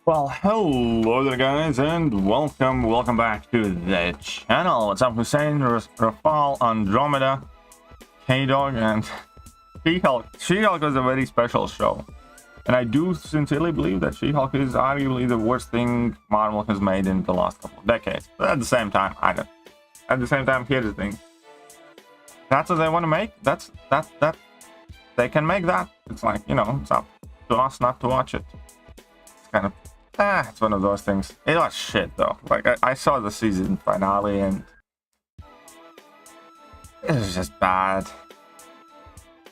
Well, hello there guys, and welcome back to the channel. What's up, Hussein, Rafal, Andromeda, K-Dog, and She-Hulk. She-Hulk was a very special show, and I do sincerely believe that She-Hulk is arguably the worst thing Marvel has made in the last couple of decades. But at the same time, here's the thing. That's what they want to make. That they can make that. It's like, you know, it's up to us not to watch it. It's kind of it's one of those things. It was shit though. Like I saw the season finale and it was just bad.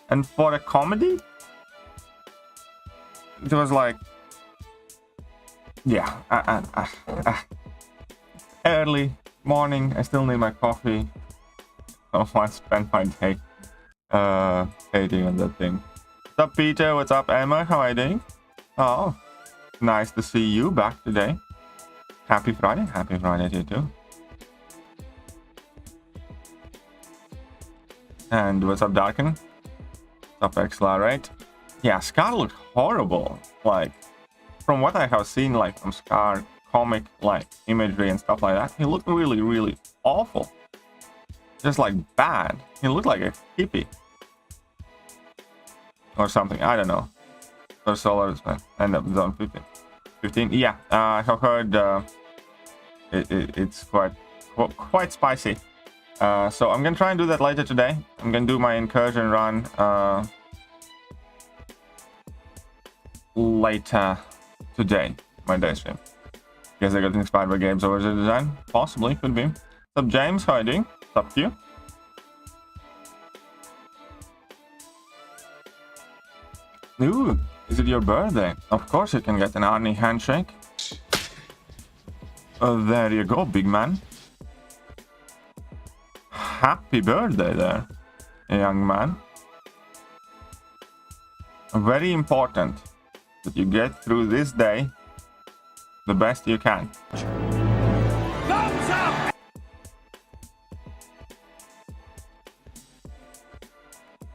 And for a comedy, it was like, yeah, early morning. I still need my coffee. I don't want to spend my day hating on that thing. What's up, Peter? What's up, Emma? How are you doing? Oh, nice to see you back today. Happy Friday. Happy Friday to you too. And what's up, Darken? What's up, Xlar, right? Yeah, Scar looked horrible. Like, from what I have seen, like, from Scar comic, like, imagery and stuff like that, he looked really, really awful. Just, like, bad. He looked like a hippie. Or something, I don't know. For Solar, end up zone 15. Yeah, I have heard it's quite spicy. So I'm gonna try and do that later today. I'm gonna do my incursion run later today, my day stream. Guess I got inspired by games over the design. Possibly, could be. What's up, James? How are you doing? What's up, Q? Ooh, is it your birthday? Of course you can get an Arnie handshake. There you go, big man. Happy birthday there, young man. Very important that you get through this day the best you can. Thumbs up!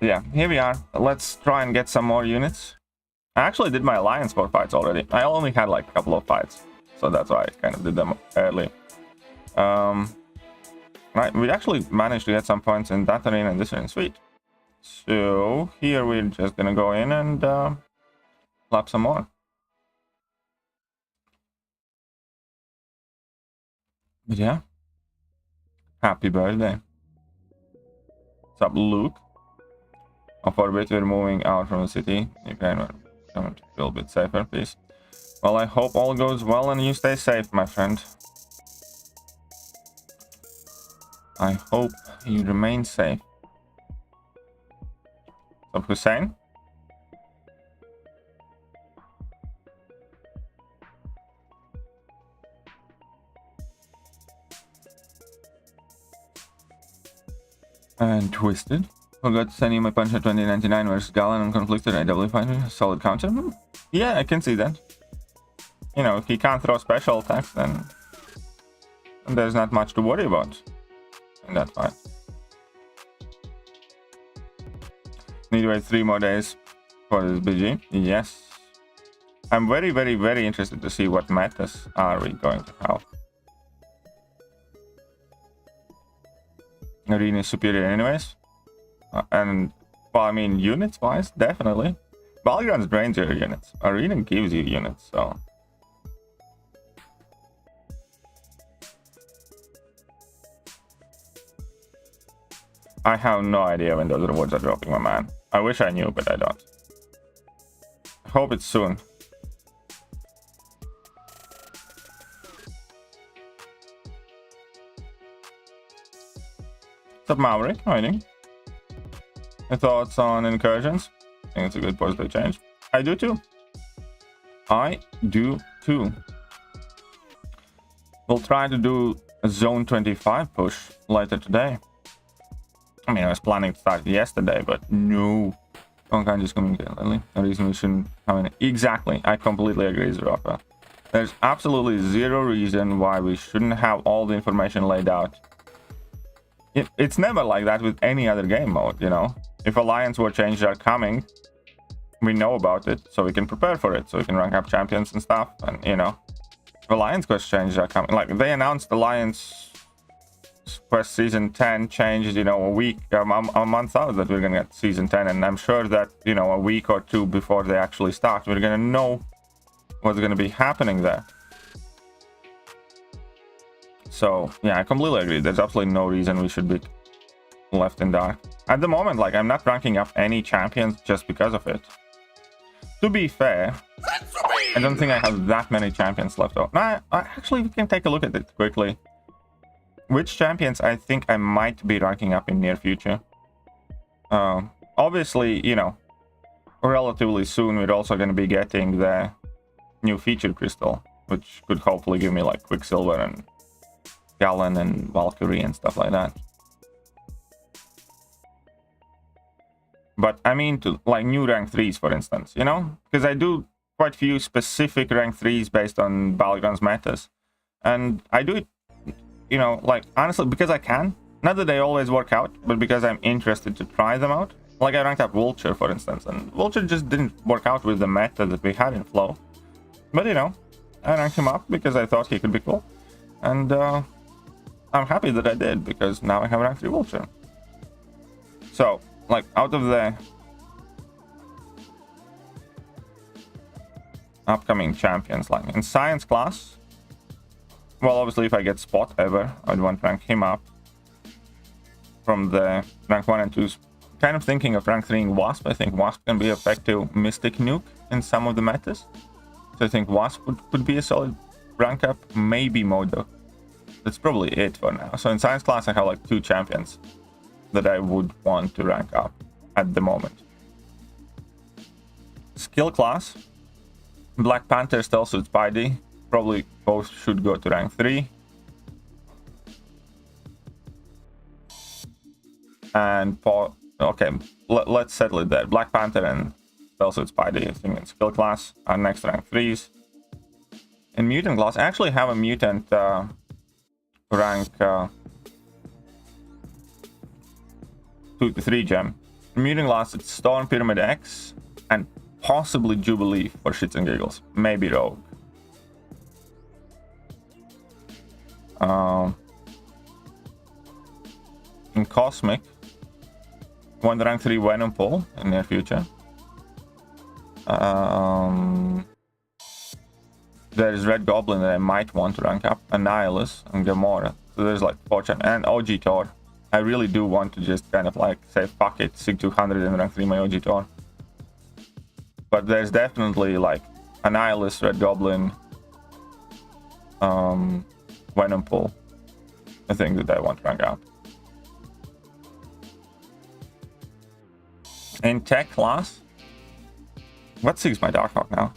Yeah, here we are. Let's try and get some more units. I actually did my Alliance War fights already. I only had like a couple of fights, so that's why I kind of did them early. Right, we actually managed to get some points in that arena and this arena. Sweet. So here we're just gonna go in and clap some more. But yeah, happy birthday. What's up, Luke? For a bit we're moving out from the city. You can come a little bit safer, please. Well, I hope all goes well and you stay safe, my friend. I hope you remain safe. What's up, Hussein? And Twisted. Forgot to send you my punch at 2099 versus Galen and conflicted AW fighter. Solid counter. Yeah, I can see that. You know, if he can't throw special attacks, then there's not much to worry about in that fight. Need to wait 3 more days for this BG. Yes. I'm very, very, very interested to see what metas are we going to have. Arena is superior anyways. And, well, I mean, units-wise, definitely. Battlegrounds drains your units. Arena gives you units, so... I have no idea when those rewards are dropping, my man. I wish I knew, but I don't. I hope it's soon. What's up, Maverick? How are you doing? Your thoughts on incursions? I think it's a good positive change. I do too. I do too. We'll try to do a zone 25 push later today. I mean, I was planning to start yesterday, but no. One kind just communicate lately. No reason we shouldn't have any. Exactly. I completely agree, Zerofa. There's absolutely zero reason why we shouldn't have all the information laid out. It's never like that with any other game mode, you know. If Alliance War changes are coming, we know about it, so we can prepare for it, so we can rank up champions and stuff. And you know, Alliance quest changes are coming. Like they announced Alliance quest season 10 changes, you know, a month out that we're gonna get season 10, and I'm sure that, you know, a week or two before they actually start, we're gonna know what's gonna be happening there. So yeah, I completely agree. There's absolutely no reason we should be left in dark at the moment. Like, I'm not ranking up any champions just because of it. To be fair, I don't think I have that many champions left over. No, actually, we can take a look at it quickly. Which champions I think I might be ranking up in near future. Obviously, you know, relatively soon we're also going to be getting the new feature crystal, which could hopefully give me like Quicksilver and Gallon and Valkyrie and stuff like that. But I mean, to like new rank 3s, for instance, you know, because I do quite few specific rank 3s based on Battlegrounds metas, and I do it, you know, like honestly because I can. Not that they always work out, but because I'm interested to try them out. Like I ranked up Vulture, for instance, and Vulture just didn't work out with the meta that we had in Flow. But you know, I ranked him up because I thought he could be cool, and I'm happy that I did, because now I have rank 3 Vulture. So, like, out of the upcoming champions, like in Science class, well, obviously if I get Spot ever, I'd want to rank him up from the rank 1 and 2s. Kind of thinking of rank 3ing Wasp. I think Wasp can be effective Mystic Nuke in some of the metas. So I think Wasp could be a solid rank up, maybe Modo. That's probably it for now. So in Science class I have like 2 champions that I would want to rank up at the moment. Skill class, Black Panther, Stealth Suit, Spidey, probably both should go to rank 3. And okay, let's settle it there. Black Panther and Stealth Suit, Spidey, I think in skill class are next rank 3s. In mutant class, I actually have a mutant rank 2 to 3 gem. In mutant class, it's Storm, Pyramid X, and possibly Jubilee for shits and giggles. Maybe Rogue. In Cosmic, one rank 3 Venom Pull in near future. There is Red Goblin that I might want to rank up, Annihilus and Gamora. So there's like 4 and OG Thor. I really do want to just kind of like say fuck it, Sig 200 and rank 3 my OG Thor. But there's definitely like Annihilus, Red Goblin, Venom Pull, I think that I want to rank up. In Tech class, what Sig's my Darkhawk now?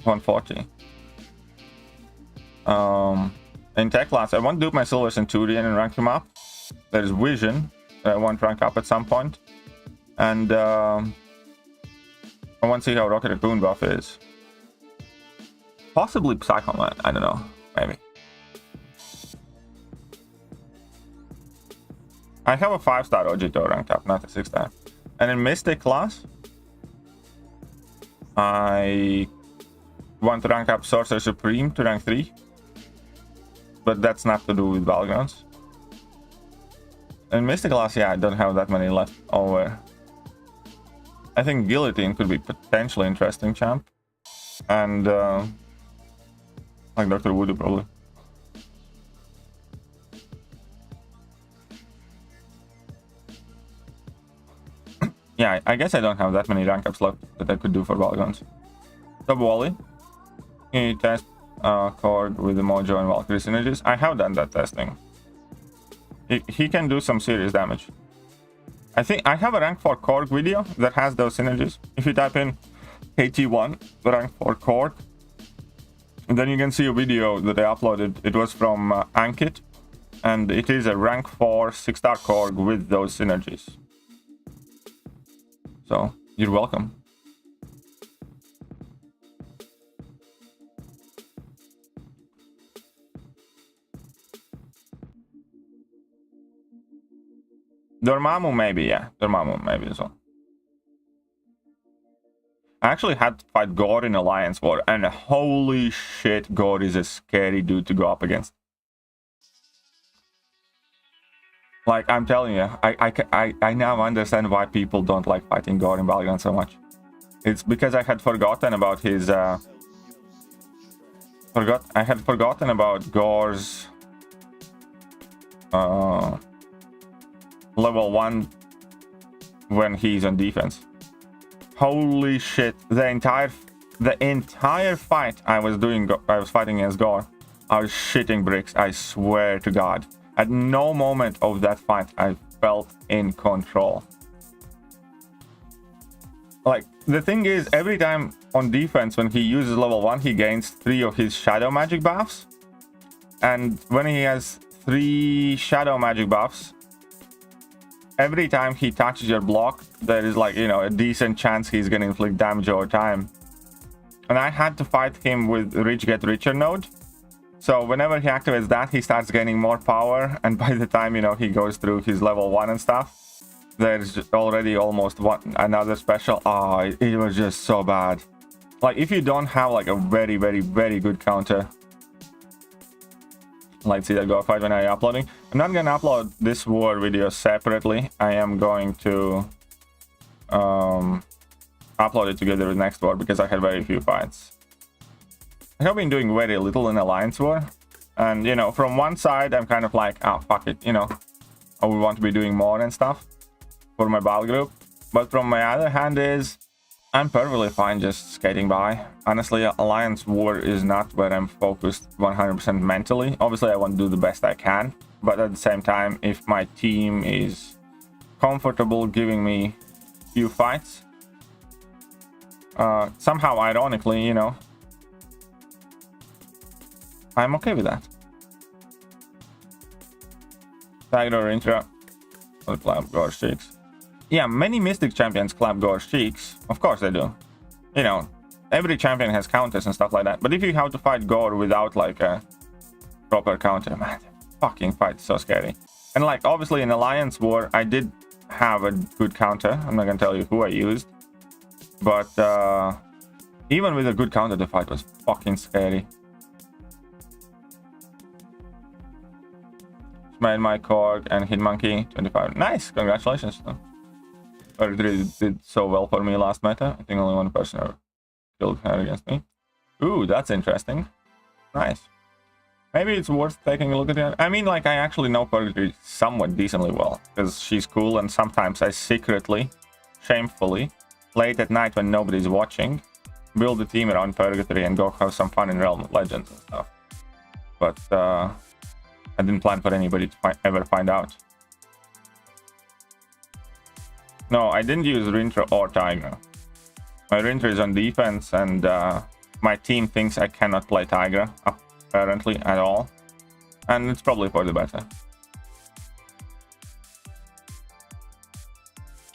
140. In Tech class, I want to dupe my Silver Centurion and rank him up. There's Vision that I want to rank up at some point. And I want to see how Rocket Raccoon buff is. Possibly Psycho Man, I don't know, maybe. I have a 5-star OG ranked up, not a 6-star. And in Mystic class, I want to rank up Sorcerer Supreme to rank 3. But that's not to do with Battlegrounds. In Mystic class, yeah, I don't have that many left over. I think Guillotine could be potentially interesting champ. And like Dr. Voodoo probably. Yeah, I guess I don't have that many rank ups left that I could do for Battlegrounds. Sub Wally. You test Korg with the Mojo and Valkyrie synergies. I have done that testing. He can do some serious damage. I think I have a rank 4 Korg video that has those synergies. If you type in KT1 rank 4 Korg, and then you can see a video that I uploaded. It was from Ankit, and it is a rank 4 6-star Korg with those synergies. So you're welcome. Dormammu maybe, yeah. Dormammu maybe as well. I actually had to fight Gore in Alliance War, and holy shit, Gore is a scary dude to go up against. Like, I'm telling you, I now understand why people don't like fighting Gore in Battlegrounds so much. It's because I had forgotten about his, I had forgotten about Gore's, level 1 when he's on defense. Holy shit, the entire fight I was fighting against Gore, I was shitting bricks, I swear to God. At no moment of that fight I felt in control. Like, the thing is, every time on defense when he uses level 1, he gains 3 of his shadow magic buffs. And when he has 3 shadow magic buffs, every time he touches your block, there is, like, you know, a decent chance he's gonna inflict damage over time. And I had to fight him with Rich Get Richer node. So whenever he activates that, he starts gaining more power, and by the time, you know, he goes through his level 1 and stuff, there's already almost another special. Oh, it was just so bad. Like, if you don't have like a very, very, very good counter, like, see that Go fight when I'm uploading. I'm not gonna upload this war video separately. I am going to upload it together with next war because I had very few fights. I have been doing very little in Alliance War, and, you know, from one side I'm kind of like, oh, fuck it, you know, I would want to be doing more and stuff for my battle group. But from my other hand is, I'm perfectly fine just skating by. Honestly, Alliance War is not where I'm focused 100% mentally. Obviously, I want to do the best I can, but at the same time, if my team is comfortable giving me few fights, somehow ironically, you know, I'm okay with that. Tiger or Intra or clap Gore Cheeks. Yeah, many Mystic champions clap Gore Cheeks. Of course they do. You know, every champion has counters and stuff like that. But if you have to fight Gore without like a proper counter, man, the fucking fight is so scary. And like, obviously in Alliance War, I did have a good counter. I'm not gonna tell you who I used. But even with a good counter, the fight was fucking scary. Made my Korg and Hit Monkey 25. Nice, congratulations. 33 did so well for me last meta. I think only one person ever killed her against me. Ooh, that's interesting. Nice. Maybe it's worth taking a look at it. I mean, like, I actually know Purgatory somewhat decently well because she's cool, and sometimes I secretly, shamefully, late at night when nobody's watching, build a team around Purgatory and go have some fun in Realm of Legends and stuff. But I didn't plan for anybody to ever find out. No, I didn't use Rintra or Tigra. My Rintra is on defense, and my team thinks I cannot play Tigra, apparently, at all. And it's probably for the better.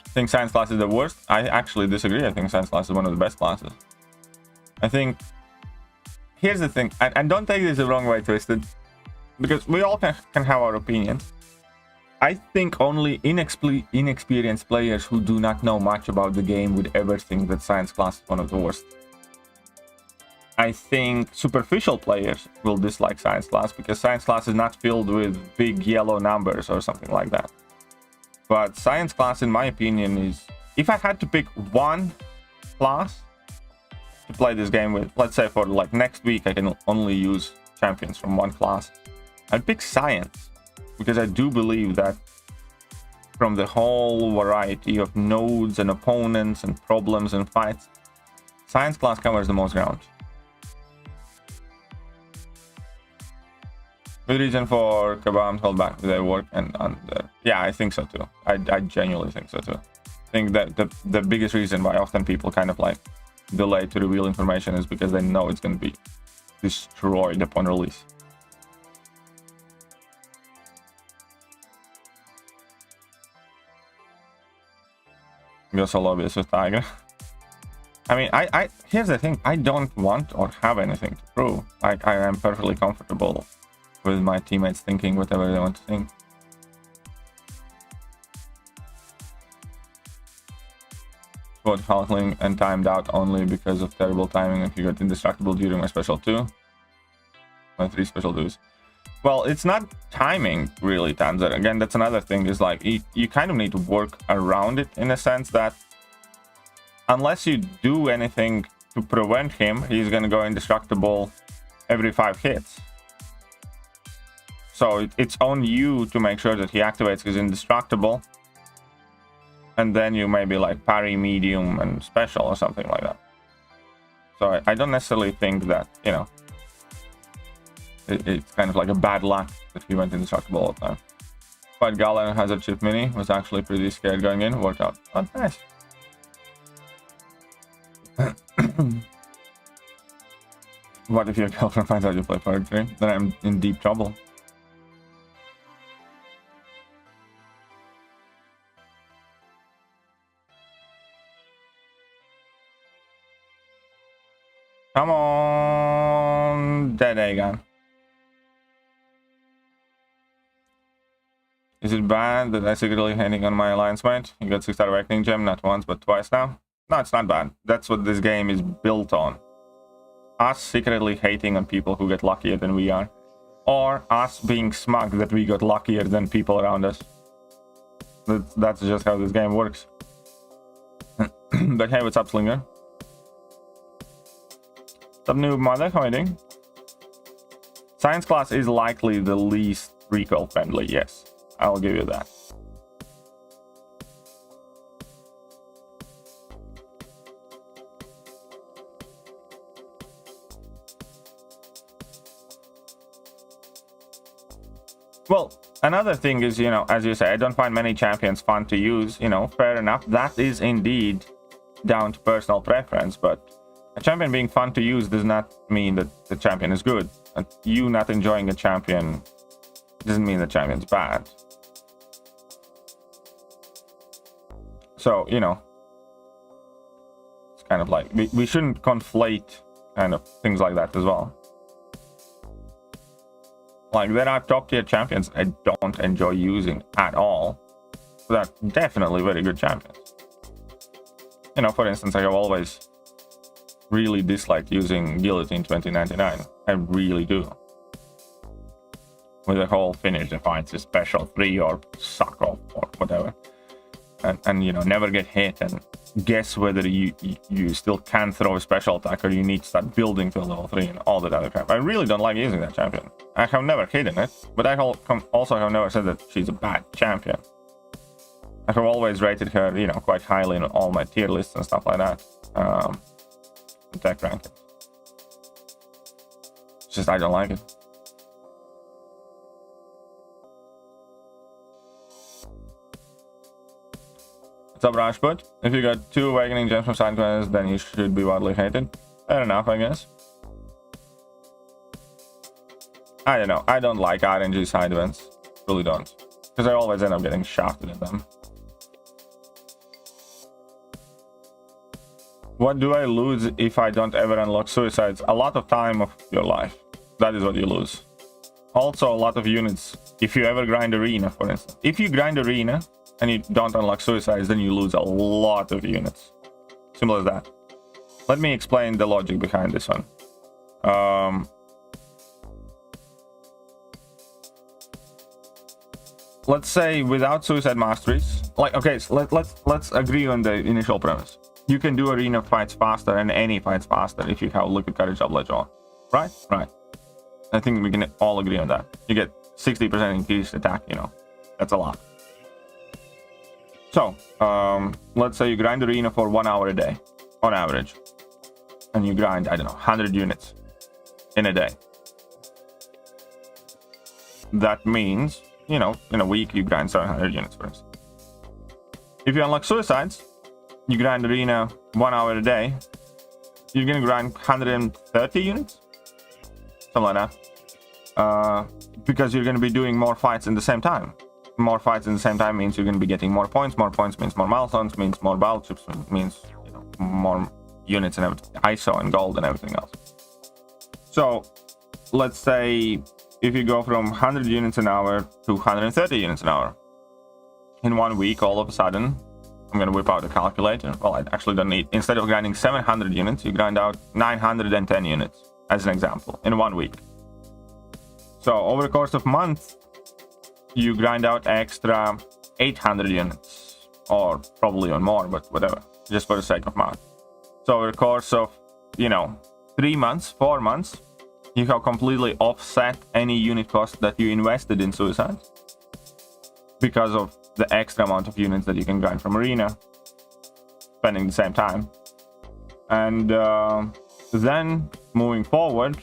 I think Science class is the worst. I actually disagree. I think Science class is one of the best classes. I think... Here's the thing, and don't take this the wrong way, Twisted, because we all can have our opinions. I think only inexperienced players who do not know much about the game would ever think that Science class is one of the worst. I think superficial players will dislike Science class because Science class is not filled with big yellow numbers or something like that. But Science class, in my opinion, is... If I had to pick one class to play this game with, let's say for like next week I can only use champions from one class, I'd pick Science, because I do believe that from the whole variety of nodes and opponents and problems and fights, Science class covers the most ground. Good reason for Kabam to hold back with their work and yeah, I think so too. I genuinely think so too. I think that the biggest reason why often people kind of like delay to reveal information is because they know it's going to be destroyed upon release. Go solo lobbyist with Tiger. I mean, here's the thing, I don't want or have anything to prove. Like, I am perfectly comfortable with my teammates thinking whatever they want to think. quote Hulkling and timed out only because of terrible timing, and you got indestructible during my special 2. My 3 special 2s. Well, it's not timing really times it. Again, that's another thing, is like you kind of need to work around it in a sense that unless you do anything to prevent him, he's gonna go indestructible every 5 hits. So it's on you to make sure that he activates his indestructible, and then you maybe like parry medium and special or something like that. So I don't necessarily think that, you know, it's kind of like a bad luck that he went indestructible all the time. But Gala and Hazard Chip Mini was actually pretty scared going in, worked out. Oh, nice. What if your girlfriend finds out you play Part 3? Then I'm in deep trouble. Come on, dead again. Is it bad that I secretly hating on my alliance mate? You got 6-star Awakening Gem, not once but twice now. No, it's not bad. That's what this game is built on. Us secretly hating on people who get luckier than we are. Or us being smug that we got luckier than people around us. That's just how this game works. But hey, what's up, Slinger? Some new mother, how are you doing? Science class is likely the least recoil friendly, yes. I'll give you that. Well, another thing is, you know, as you say, I don't find many champions fun to use, you know, fair enough. That is indeed down to personal preference, but a champion being fun to use does not mean that the champion is good. And you not enjoying a champion doesn't mean the champion's bad. So, you know, it's kind of like, we shouldn't conflate kind of things like that as well. Like, there are top tier champions I don't enjoy using at all. But they're definitely very good champions. You know, for instance, I have always really disliked using Guillotine 2099. I really do. With the whole finish the fights is special 3 or suck off or whatever. And you know, never get hit and guess whether you still can throw a special attack or you need to start building to level 3 and all that other crap. I really don't like using that champion. I have never hidden it, but I also have never said that she's a bad champion. I have always rated her, you know, quite highly in all my tier lists and stuff like that. Tech rankings. It's just I don't like it. What's up, Rashput? If you got 2 Awakening Gems from side quests, then you should be widely hated. Fair enough, I guess. I don't know. I don't like RNG side events. Really don't. Because I always end up getting shafted at them. What do I lose if I don't ever unlock suicides? A lot of time of your life. That is what you lose. Also, a lot of units. If you ever grind arena, for instance. If you grind arena and you don't unlock suicides, then you lose a lot of units. Simple as that. Let me explain the logic behind this one. Let's say without suicide masteries, like, okay, so let's agree on the initial premise. You can do arena fights faster and any fights faster if you have liquid courage oblige on. Right? Right. I think we can all agree on that. You get 60% increased attack, you know. That's a lot. So, let's say you grind arena for 1 hour a day, on average. And you grind, I don't know, 100 units in a day. That means, you know, in a week you grind 700 units, for instance. If you unlock suicides, you grind arena 1 hour a day, you're gonna grind 130 units? Something like that. Because you're gonna be doing more fights in the same time. More fights in the same time means you're gonna be getting more points. More points means more milestones, means more battle chips, means, you know, more units and everything. ISO and gold and everything else. So, let's say if you go from 100 units an hour to 130 units an hour. In 1 week, all of a sudden, I'm gonna whip out the calculator. Well, I actually don't need. Instead of grinding 700 units, you grind out 910 units, as an example, in 1 week. So over the course of a month, you grind out extra 800 units, or probably even more, but whatever, just for the sake of math. So over the course of, 3 months, 4 months, you have completely offset any unit cost that you invested in Suicide because of the extra amount of units that you can grind from Arena, spending the same time. And then moving forward,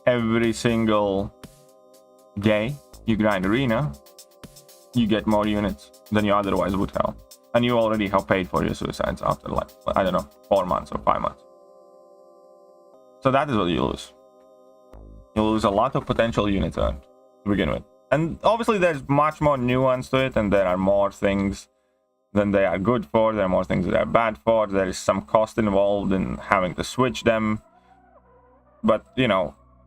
every single day you grind Arena, you get more units than you otherwise would have. And you already have paid for your Suicides after, like, I don't know, 4 months or 5 months. So that is what you lose. You lose a lot of potential units earned to begin with. And obviously there's much more nuance to it, and there are more things than they are good for. There are more things that are bad for. There is some cost involved in having to switch them. But,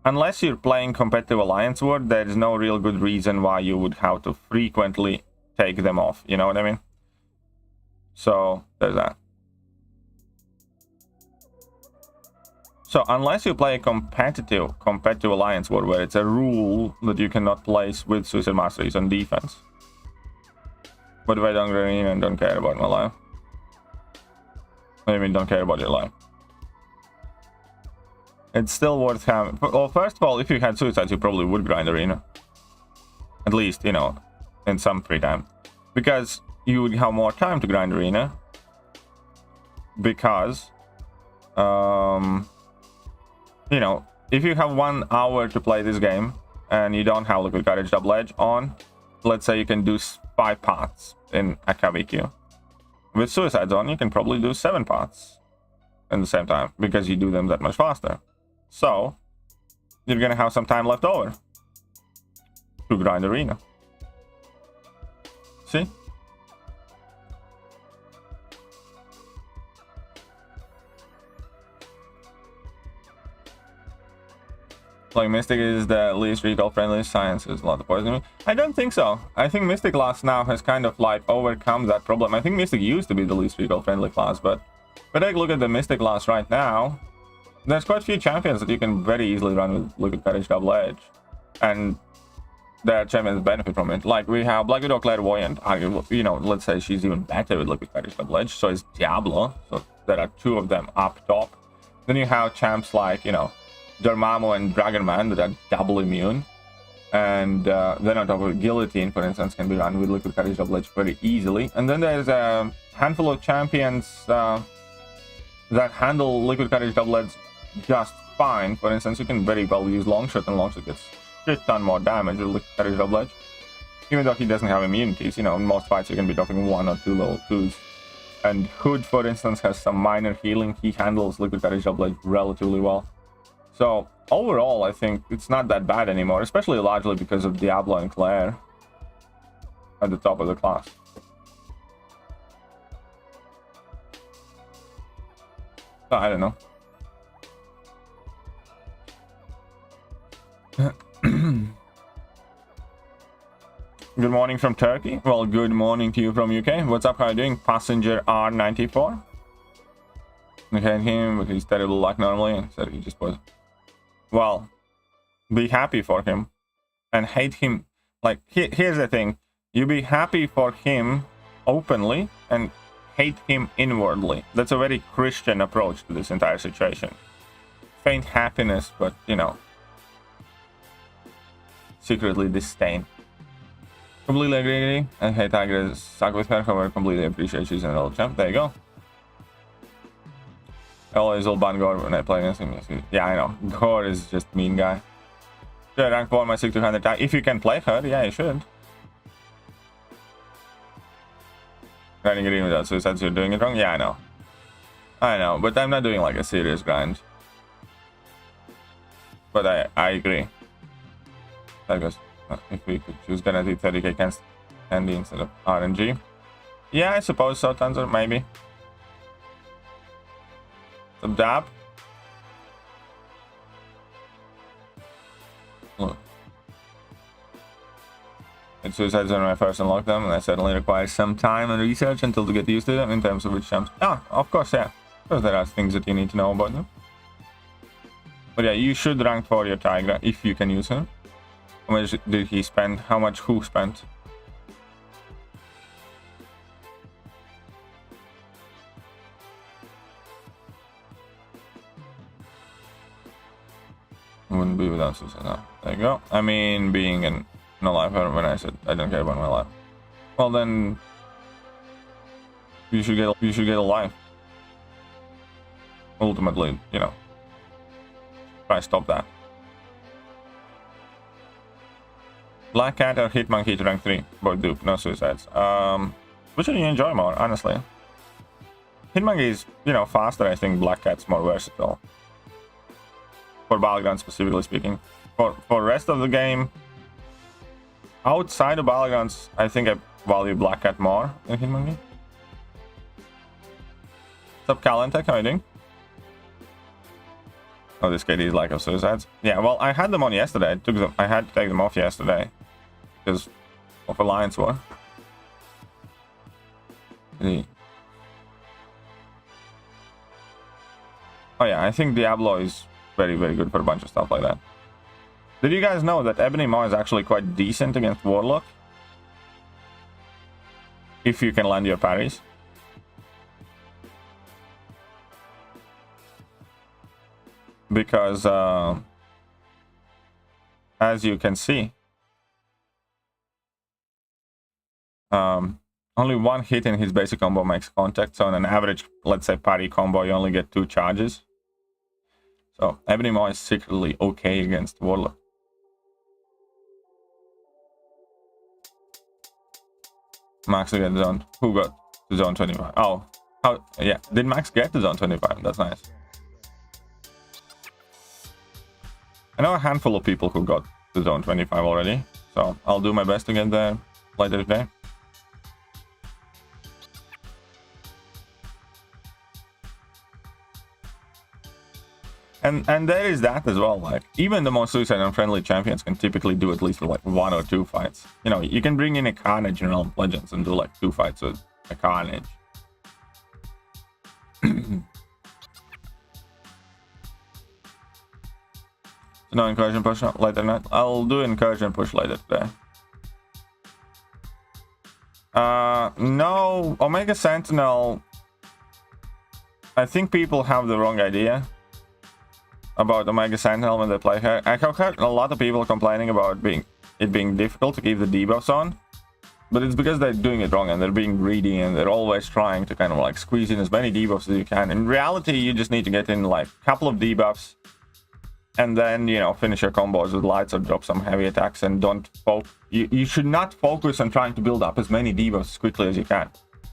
unless you're playing competitive Alliance War, there is no real good reason why you would have to frequently take them off. You know what I mean? So there's that. So unless you play a competitive Alliance War, where it's a rule that you cannot place with Suicide Masteries on defense. But if I don't green and don't care about my life. I mean, don't care about your life. It's still worth having. Well, first of all, if you had Suicides, you probably would grind Arena. At least, in some free time. Because you would have more time to grind Arena. Because, if you have 1 hour to play this game and you don't have Liquid Courage Double Edge on, let's say you can do 5 paths in Akaviku. With Suicides on, you can probably do 7 paths in the same time because you do them that much faster. So you're gonna have some time left over to grind Arena. See? Like, Mystic is the least recall-friendly science, is a lot of poison. I don't think so. I think Mystic class now has kind of, like, overcome that problem. I think Mystic used to be the least recall-friendly class, but if I take a look at the Mystic class right now, there's quite a few champions that you can very easily run with Liquid Courage Double Edge. And their champions benefit from it. Like, we have Black Widow Clairvoyant, let's say she's even better with Liquid Courage Double Edge, so is Diablo. So there are 2 of them up top. Then you have champs like, Dormammu and Dragonman that are double immune, and then on top of Guillotine, for instance, can be run with Liquid Courage Double Edge very easily. And then there's a handful of champions that handle Liquid Courage Double Edge just fine. For instance, you can very well use Longshot, and Longshot gets a ton more damage with Liquid Courage Double Edge, even though he doesn't have immunities. In most fights you can be dropping 1 or 2 level 2s. And Hood, for instance, has some minor healing. He handles Liquid Courage Double Edge relatively well. So overall, I think it's not that bad anymore, especially largely because of Diablo and Claire at the top of the class. So, I don't know. Good morning from Turkey. Well, good morning to you from UK. What's up? How are you doing? Passenger R94. Okay, him, but he's terrible luck normally. So he just was. Well, be happy for him and hate him. Like, here's the thing. You be happy for him openly and hate him inwardly. That's a very Christian approach to this entire situation. Faint happiness, but, secretly disdain. Completely agree. I hate Tigers. Suck with her, however, completely appreciate she's an old champ. There you go. I always will ban Gore when I play against him. Yeah, I know. Gore is just mean guy. Should I rank 4 my 6-200 tag? If you can play her, yeah, you should. Grinding green without Suicides, you're doing it wrong? Yeah, I know. I know, but I'm not doing like a serious grind. But I agree. Because if we could choose gonna do 30k against Andy instead of RNG. Yeah, I suppose so, Tanzer, maybe. Some dab. Look. It's suicides when I first unlocked them, and I certainly require some time and research until to get used to them in terms of which champs. Ah, of course, yeah. Of course, there are things that you need to know about them. But yeah, you should rank for your Tigra if you can use him. How much did he spend? How much who spent? Wouldn't be without suicide. No. There you go. I mean, being an lifer when I said I don't care about my life. Well then, you should get a life. Ultimately, you know, try to stop that. Black Cat or Hit Monkey to rank 3? Both dupe, no suicides. Which one do you enjoy more, honestly? Hit Monkey is, you know, faster. I think Black Cat's more versatile. For Battlegrounds specifically speaking. For rest of the game, outside of Battlegrounds, I think I value Black Cat more than Hit Monkey. What's up, Calentech? How are you doing? Oh, this KD is lack of suicides. Yeah, well, I had them on yesterday. I had to take them off yesterday because of Alliance War. Oh yeah, I think Diablo is very, very good for a bunch of stuff like that. Did you guys know that Ebony Maw is actually quite decent against Warlock? If you can land your parries. Because, as you can see, only one hit in his basic combo makes contact. So on an average, let's say, parry combo, you only get 2 charges. So Ebony Maw is secretly okay against Warlock. Max will get zone. Who got to zone 25? Oh, how? Yeah, did Max get to zone 25? That's nice. I know a handful of people who got to zone 25 already, so I'll do my best to get there later today. And there is that as well. Like, even the most suicide unfriendly champions can typically do at least like 1 or 2 fights. You know, you can bring in a Carnage in Realm of Legends and do like 2 fights with a Carnage. No Incursion push later tonight. I'll do Incursion push later today. No, Omega Sentinel. I think people have the wrong idea about Omega Sentinel when they play her. I have heard a lot of people complaining about it being difficult to keep the debuffs on, but it's because they're doing it wrong and they're being greedy and they're always trying to kind of like squeeze in as many debuffs as you can. In reality, you just need to get in like a couple of debuffs and then, you know, finish your combos with lights or drop some heavy attacks, and don't you should not focus on trying to build up as many debuffs as quickly as you can.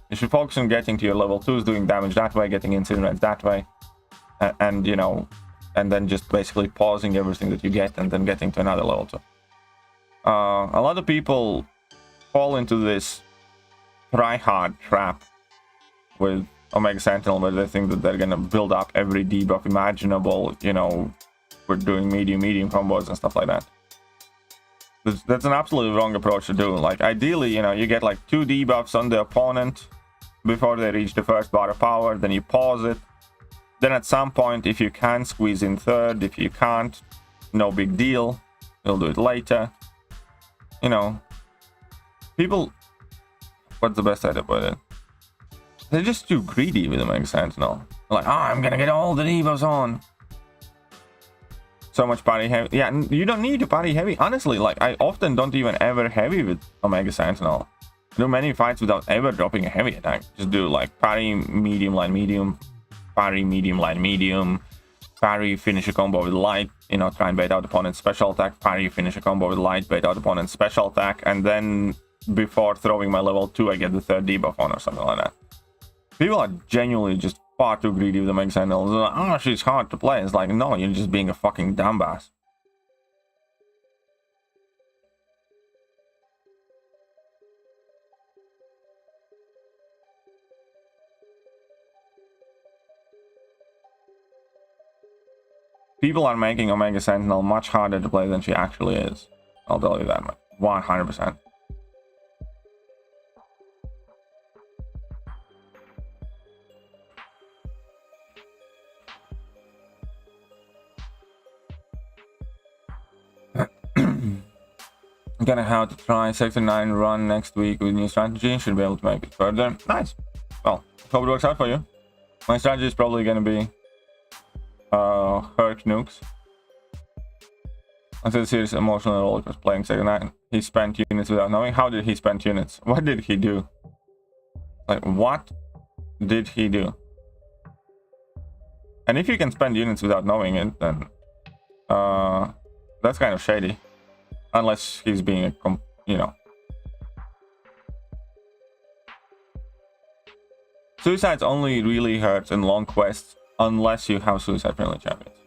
You should focus on getting to your level 2s, doing damage that way, getting incinerates that way, and you know, and then just basically pausing everything that you get and then getting to another level 2. A lot of people fall into this try-hard trap with Omega Sentinel where they think that they're gonna build up every debuff imaginable, you know, we're doing medium combos and stuff like that. That's an absolutely wrong approach to do. Like, ideally, you know, you get like 2 debuffs on the opponent before they reach the first bar of power, then you pause it. Then at some point, if you can, squeeze in 3rd. If you can't, no big deal. You'll do it later. You know, people... What's the best way to put it? They're just too greedy with the Omega Sentinel. Like, oh, I'm gonna get all the debuffs on. So much parry heavy. Yeah, you don't need to parry heavy. Honestly, like, I often don't even ever heavy with Omega Sentinel. I do many fights without ever dropping a heavy attack. Just do like parry, medium, line, medium. Parry, medium, line, medium. Parry, finish a combo with light. You know, try and bait out opponent's special attack. Parry, finish a combo with light, bait out opponent's special attack. And then, before throwing my level 2, I get the 3rd debuff on or something like that. People are genuinely just far too greedy with the Meg Sentinel. They're like, oh, she's hard to play. It's like, no, you're just being a fucking dumbass. People are making Omega Sentinel much harder to play than she actually is. I'll tell you that much. 100%. I'm gonna have to try Sector 9 run next week with new strategy. Should be able to make it further. Nice. Well, hope it works out for you. My strategy is probably gonna be hurt nukes. Until the series emotional role was playing Sector 9. He spent units without knowing. How did he spend units? What did he do? Like, what did he do? And if you can spend units without knowing it, then that's kind of shady. Unless he's being a you know. Suicides only really hurts in long quests unless you have suicide friendly champions.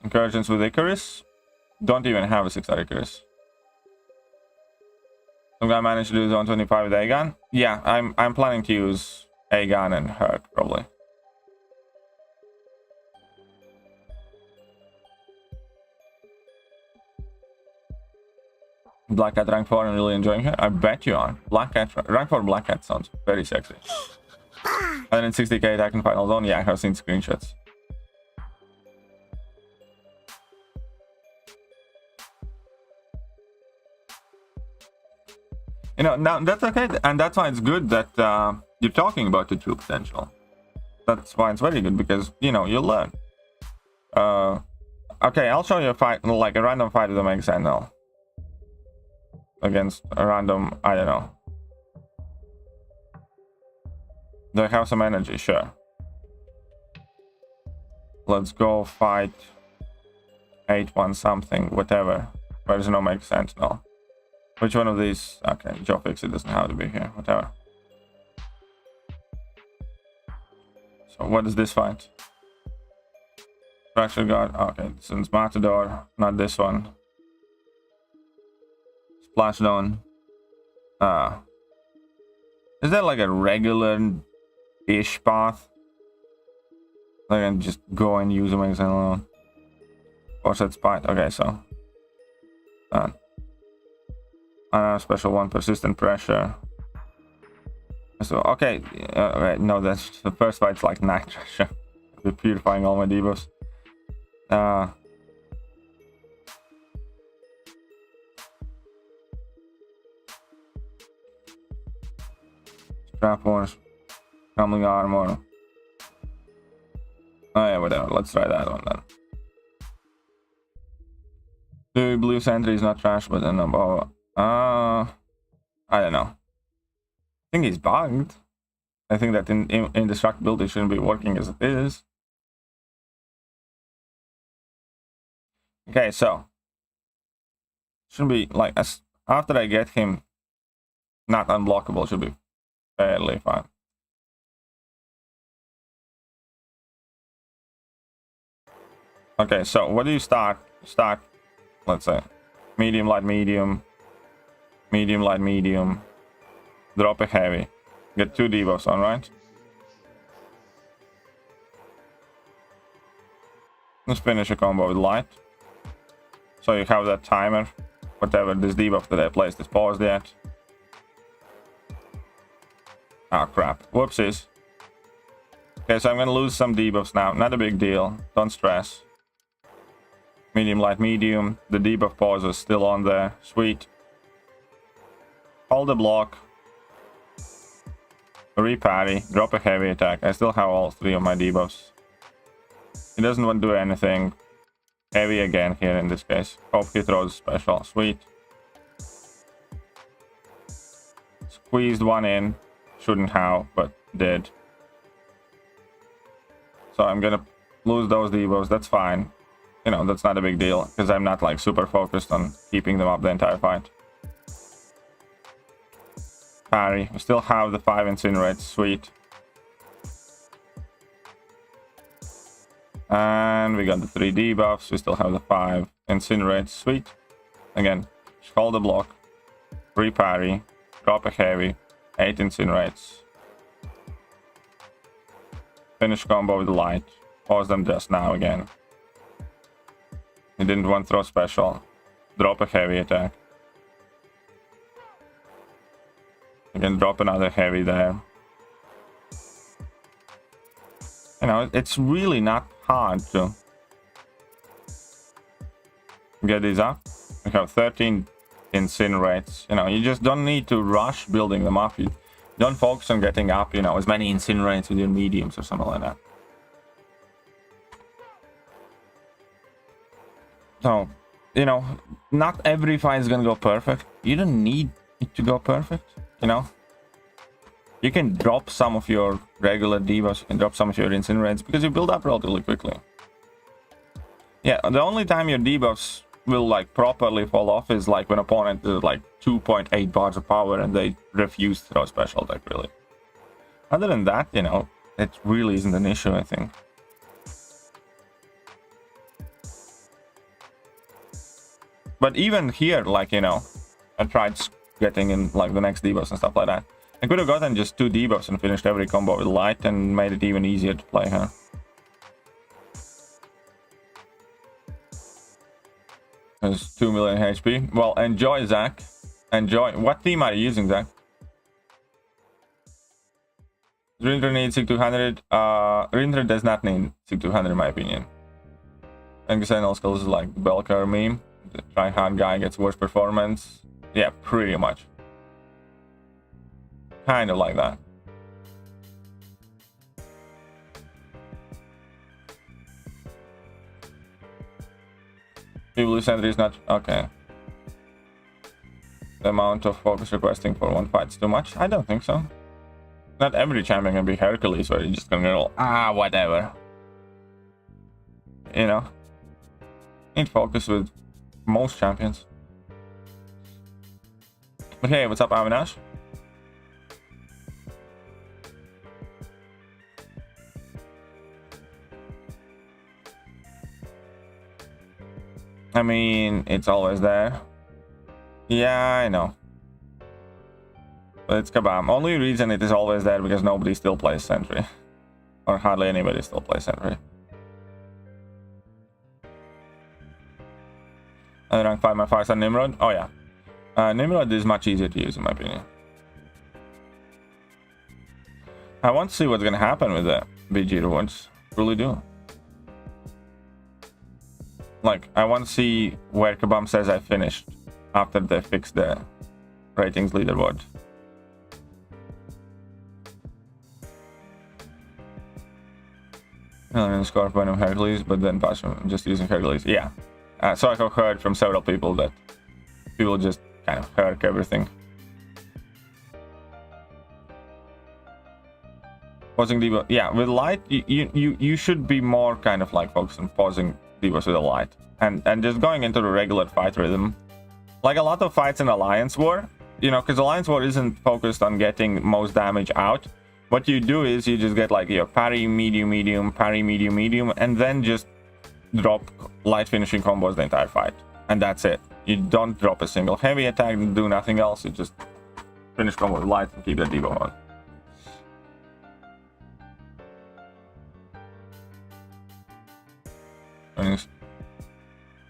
Incursions with Icarus. Don't even have a 6-star Icarus. Some guy managed to do zone 25 with Aegon. Yeah, I'm planning to use Aegon and Hurt probably. Black Cat rank 4 and really enjoying her. I bet you are. Black Cat rank 4 Black Cat sounds very sexy. 160k attack in final zone. Yeah, I have seen screenshots. You know, now that's okay, and that's why it's good that you're talking about the true potential. That's why it's very good, because, you know, you'll learn. Okay, I'll show you a fight, like a random fight with the Mega Sentinel. Against a random, I don't know. Do I have some energy? Sure. Let's go fight 8-1 something, whatever. There's no Mega Sentinel. Which one of these? Okay, Joe Fix, it doesn't have to be here, whatever. So what is this fight? Fracture Guard. Okay, this one's Matador, not this one. Splashdown. Is that like a regular-ish path? I can just go and use a Mega Sentinel. Or set Spite. Okay, so. Special one, persistent pressure. So okay, right, no, that's the first fight's like night pressure. We're purifying all my debuffs. Strap horse, crumbling armor. Oh yeah, whatever. Let's try that one then. The blue sentry is not trash, but then above. I don't know. I think he's bugged. I think that in indestructibility shouldn't be working as it is. Okay, so should be like after I get him not unblockable, should be fairly fine. Okay, so what do you start? Start, let's say, medium, light, medium. Medium, light, medium. Drop a heavy. Get 2 debuffs on, right? Let's finish a combo with light. So you have that timer. Whatever this debuff that I placed is paused yet. Ah, crap. Whoopsies. Okay, so I'm gonna lose some debuffs now. Not a big deal. Don't stress. Medium, light, medium. The debuff pause is still on there. Sweet. Hold the block. Reparry. Drop a heavy attack. I still have all 3 of my debuffs. He doesn't want to do anything. Heavy again here in this case. Hope he throws special. Sweet. Squeezed one in. Shouldn't have, but did. So I'm gonna lose those debuffs. That's fine. You know, that's not a big deal, because I'm not like super focused on keeping them up the entire fight. Parry. We still have the 5 incinerates. Sweet. And we got the 3 debuffs. We still have the 5 incinerates. Sweet. Again, hold the block. Reparry. Drop a heavy. 8 incinerates. Finish combo with light. Pause them just now again. He didn't want to throw special. Drop a heavy attack. Again, drop another heavy there. You know, it's really not hard to get these up. We have 13 incinerates. You know, you just don't need to rush building them up. You don't focus on getting up, you know, as many incinerates with your mediums or something like that. So, you know, not every fight is gonna go perfect. You don't need it to go perfect, you know. You can drop some of your regular debuffs, you can drop some of your incinerates because you build up relatively quickly. Yeah, the only time your debuffs will like properly fall off is like when opponent is like 2.8 bars of power and they refuse to throw special attack, really. Other than that, you know, it really isn't an issue, I think. But even here, like, you know, I tried getting in like the next debuffs and stuff like that. I could have gotten just 2 debuffs and finished every combo with light and made it even easier to play her. There's 2 million HP. Well, enjoy, Zach. Enjoy. What team are you using, Zach? Rindra needs Sig 200. Rindra does not need Sig 200 in my opinion. And Sentinel skills is like the bell curve meme. The try-hard guy gets worse performance. Yeah, pretty much. Kind of like that. People who sentry is not okay. The amount of focus requesting for one fight is too much? I don't think so. Not every champion can be Hercules where you're just gonna go, whatever. You know? Need focus with most champions. But hey, what's up, Avinash? I mean, it's always there. Yeah, I know. But it's Kabam. Only reason it is always there because nobody still plays Sentry. Or hardly anybody still plays Sentry. Rank 5 my 5-star Nimrod? Oh yeah. Nimrod is much easier to use in my opinion. I want to see what's gonna happen with the BG rewards. Really do. Like, I want to see where Kabam says I finished after they fixed the ratings leaderboard. Scorpion of Hercules, but then pass from just using Hercules. Yeah. So I have heard from several people that people just kind of herc everything. Pausing debuff. Yeah, with light, you should be more kind of like focused on pausing debuffs with a light and just going into the regular fight rhythm. Like a lot of fights in Alliance War, you know, because Alliance War isn't focused on getting most damage out. What you do is you just get like your parry, medium, medium, parry, medium, medium, and then just drop light finishing combos the entire fight. And that's it. You don't drop a single heavy attack and do nothing else. You just finish combo with light and keep the debuff on.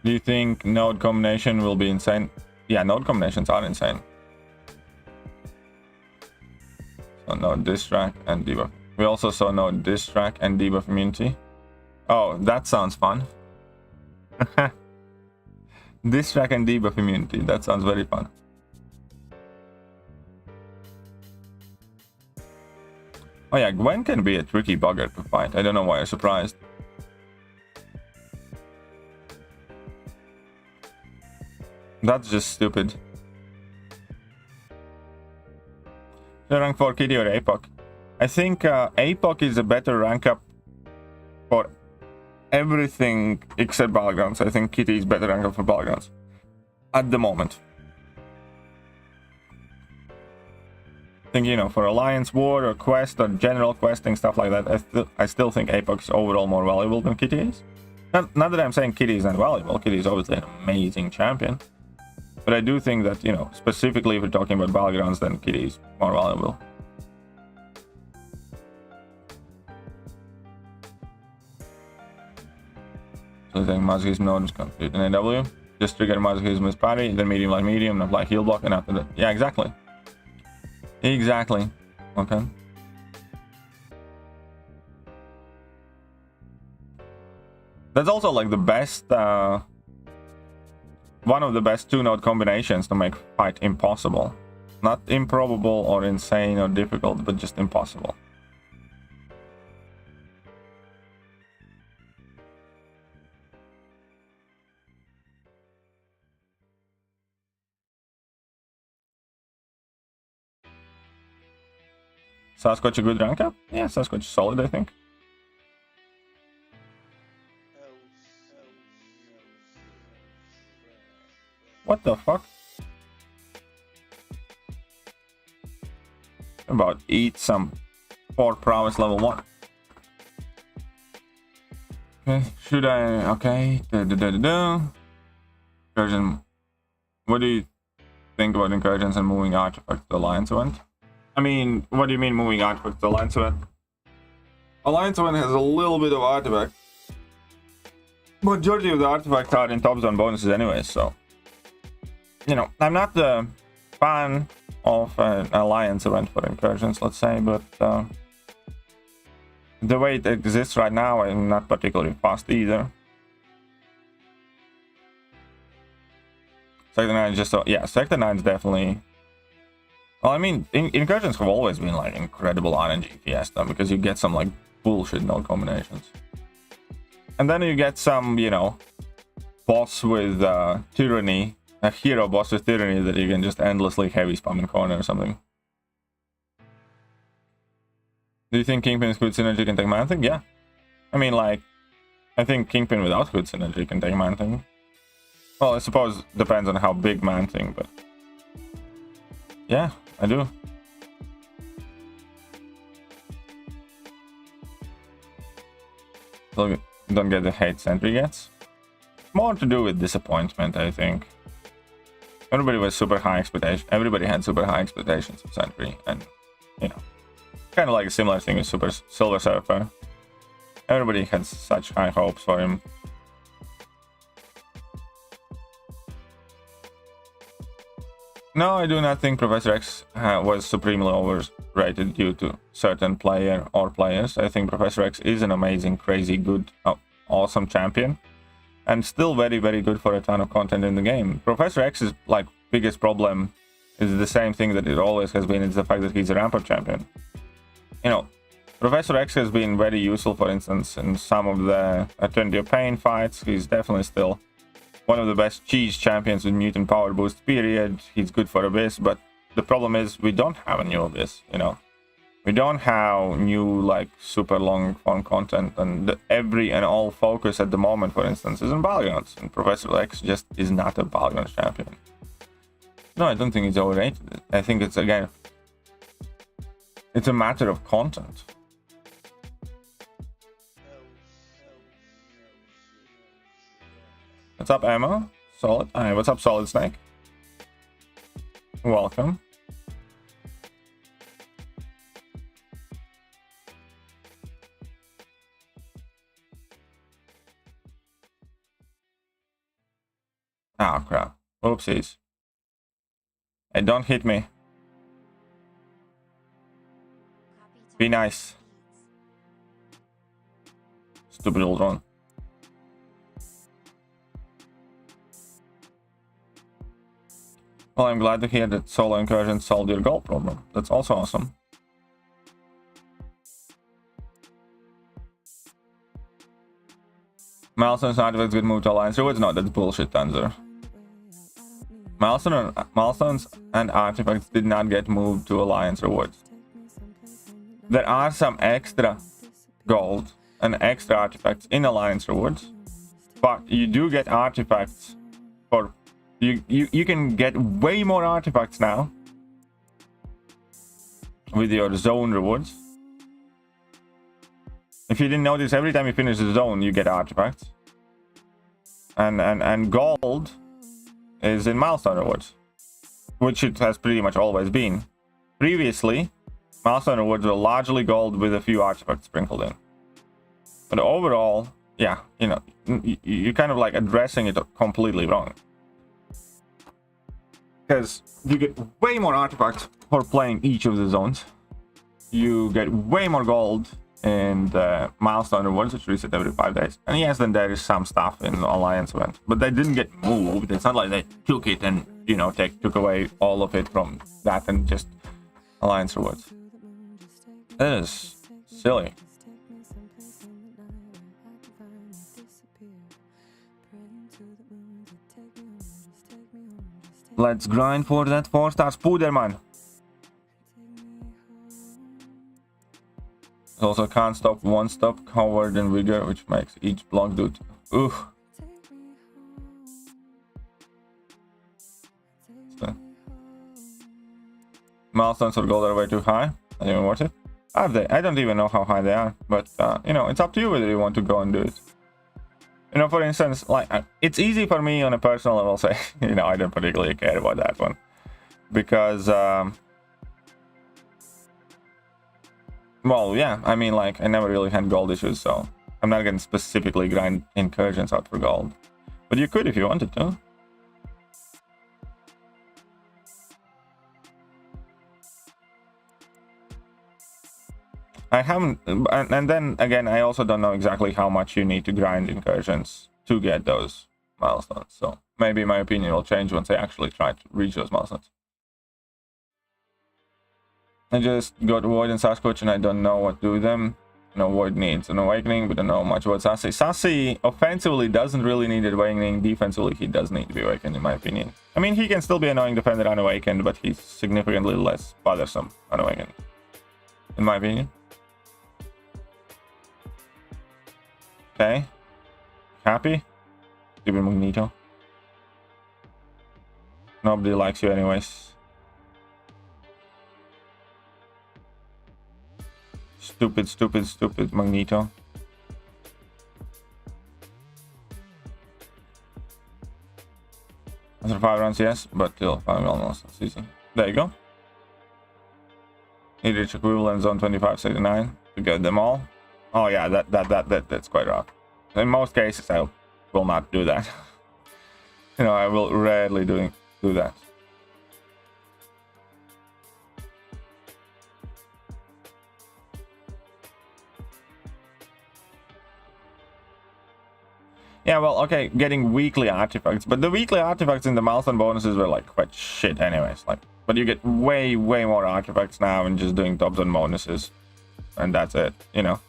Do you think node combination will be insane? Yeah, node combinations are insane. So node distract and debuff. We also saw node distract and debuff immunity. Oh, that sounds fun. Distract and debuff immunity. That sounds very fun. Oh yeah, Gwen can be a tricky bugger to fight. I don't know why you're surprised. That's just stupid. Rank 4 Kitty or APOC? I think APOC is a better rank up for everything except Battlegrounds. I think Kitty is better rank up for Battlegrounds at the moment. I think, you know, for Alliance War or Quest or general questing, stuff like that, I still think APOC is overall more valuable than Kitty is. Not that I'm saying Kitty is not valuable. Kitty is obviously an amazing champion. But I do think that, you know, specifically if we're talking about Battlegrounds, then Kitty is more valuable. So I think Masochism node is complete in AW. Just trigger Masochism as parry, then medium like medium, and apply heal block, and after that. Yeah, exactly. Exactly. Okay. That's also like the best one of the best 2-node combinations to make fight impossible. Not improbable or insane or difficult, but just impossible. Sasquatch a good rank up? Yeah, Sasquatch is solid, I think. What the fuck? About eat some 4 prowess level 1. Okay, should I? Okay. Incursion. What do you think about incursions and moving artifacts to the Alliance event? I mean, what do you mean moving artifacts to the Alliance event? Alliance event has a little bit of artifact. Majority of the artifacts are in top zone bonuses anyway, so. You know, I'm not the fan of an Alliance event for incursions, let's say, but the way it exists right now, I'm not particularly fast either. Sector 9 is just so, yeah, Sector 9 is definitely. Well, I mean, incursions have always been like incredible RNG fiesta because you get some like bullshit node combinations, and then you get some, you know, boss with tyranny. A hero boss with tyranny that you can just endlessly heavy spam in corner or something. Do you think Kingpin's good synergy can take Man-Thing? Yeah. I mean, like, I think Kingpin without good synergy can take Man-Thing. Well, I suppose depends on how big Man-Thing, but yeah, I do. So don't get the hate Sentry gets. More to do with disappointment, I think. Everybody was super high expectation. Everybody had super high expectations of Sentry, and you know, kind of like a similar thing with Silver Surfer. Everybody had such high hopes for him. No, I do not think Professor X was supremely overrated due to certain player or players. I think Professor X is an amazing, crazy, good, awesome champion. And still very, very good for a ton of content in the game. Professor X's like biggest problem is the same thing that it always has been. It's the fact that he's a rampart champion. You know, Professor X has been very useful, for instance, in some of the Eternity of Pain fights. He's definitely still one of the best cheese champions with mutant power boost, period. He's good for Abyss, but the problem is we don't have a new Abyss, you know. We don't have new, like, super long form content, and every and all focus at the moment, for instance, is on Battlegrounds, and Professor X just is not a Battlegrounds champion. No, I don't think it's overrated. I think it's, again, it's a matter of content. What's up, Emma? Solid. Hi, what's up, Solid Snake? Welcome. Oh crap. Oopsies. Hey, don't hit me. Be nice. Stupid old drone. Well, I'm glad to hear that solo incursion solved your goal problem. That's also awesome. Milestones and artifacts get moved to Alliance rewards? No, that's bullshit, Tanzer. Milestones and artifacts did not get moved to Alliance rewards. There are some extra gold and extra artifacts in Alliance rewards, but you do get artifacts for you can get way more artifacts now with your zone rewards. If you didn't notice, every time you finish the zone you get artifacts, and gold is in milestone rewards, which it has pretty much always been. Previously, milestone rewards were largely gold with a few artifacts sprinkled in. But overall, yeah, you know, you're kind of like addressing it completely wrong. Because you get way more artifacts for playing each of the zones. You get way more gold and milestone rewards, which reset every 5 days. And yes, then there is some stuff in the Alliance event, but they didn't get moved. It's not like they took it and, you know, took away all of it from that and just Alliance rewards. That is silly. Let's grind for that 4-star Spooderman. Also can't stop, one stop, covered in vigor, which makes each block do. Ooh. Milestones for gold are way too high. Not even worth it. Have they? I don't even know how high they are, but you know, it's up to you whether you want to go and do it. You know, for instance, like it's easy for me on a personal level, say, you know, I don't particularly care about that one because well, yeah, I mean, like, I never really had gold issues, so I'm not going to specifically grind incursions out for gold. But you could if you wanted to. I haven't, and then again, I also don't know exactly how much you need to grind incursions to get those milestones. So maybe my opinion will change once I actually try to reach those milestones. I just got Void and Sasquatch and I don't know what to do with them. No, Void needs an awakening, but I don't know much about Sassy. Sassy offensively doesn't really need an awakening. Defensively, he does need to be awakened, in my opinion. I mean, he can still be annoying defender unawakened, but he's significantly less bothersome unawakened, in my opinion. Okay. Happy? Stupid Magneto. Nobody likes you anyways. Stupid, stupid, stupid Magneto. After 5 rounds, yes, but still 5 almost. That's easy. There you go. Need reach equivalent zone 2569 to get them all. Oh yeah, that's quite rough. In most cases, I will not do that. You know, I will rarely do that. Yeah, well, okay, getting weekly artifacts, but the weekly artifacts in the milestone bonuses were like quite shit anyways. Like, but you get way more artifacts now and just doing top zone bonuses, and that's it, you know.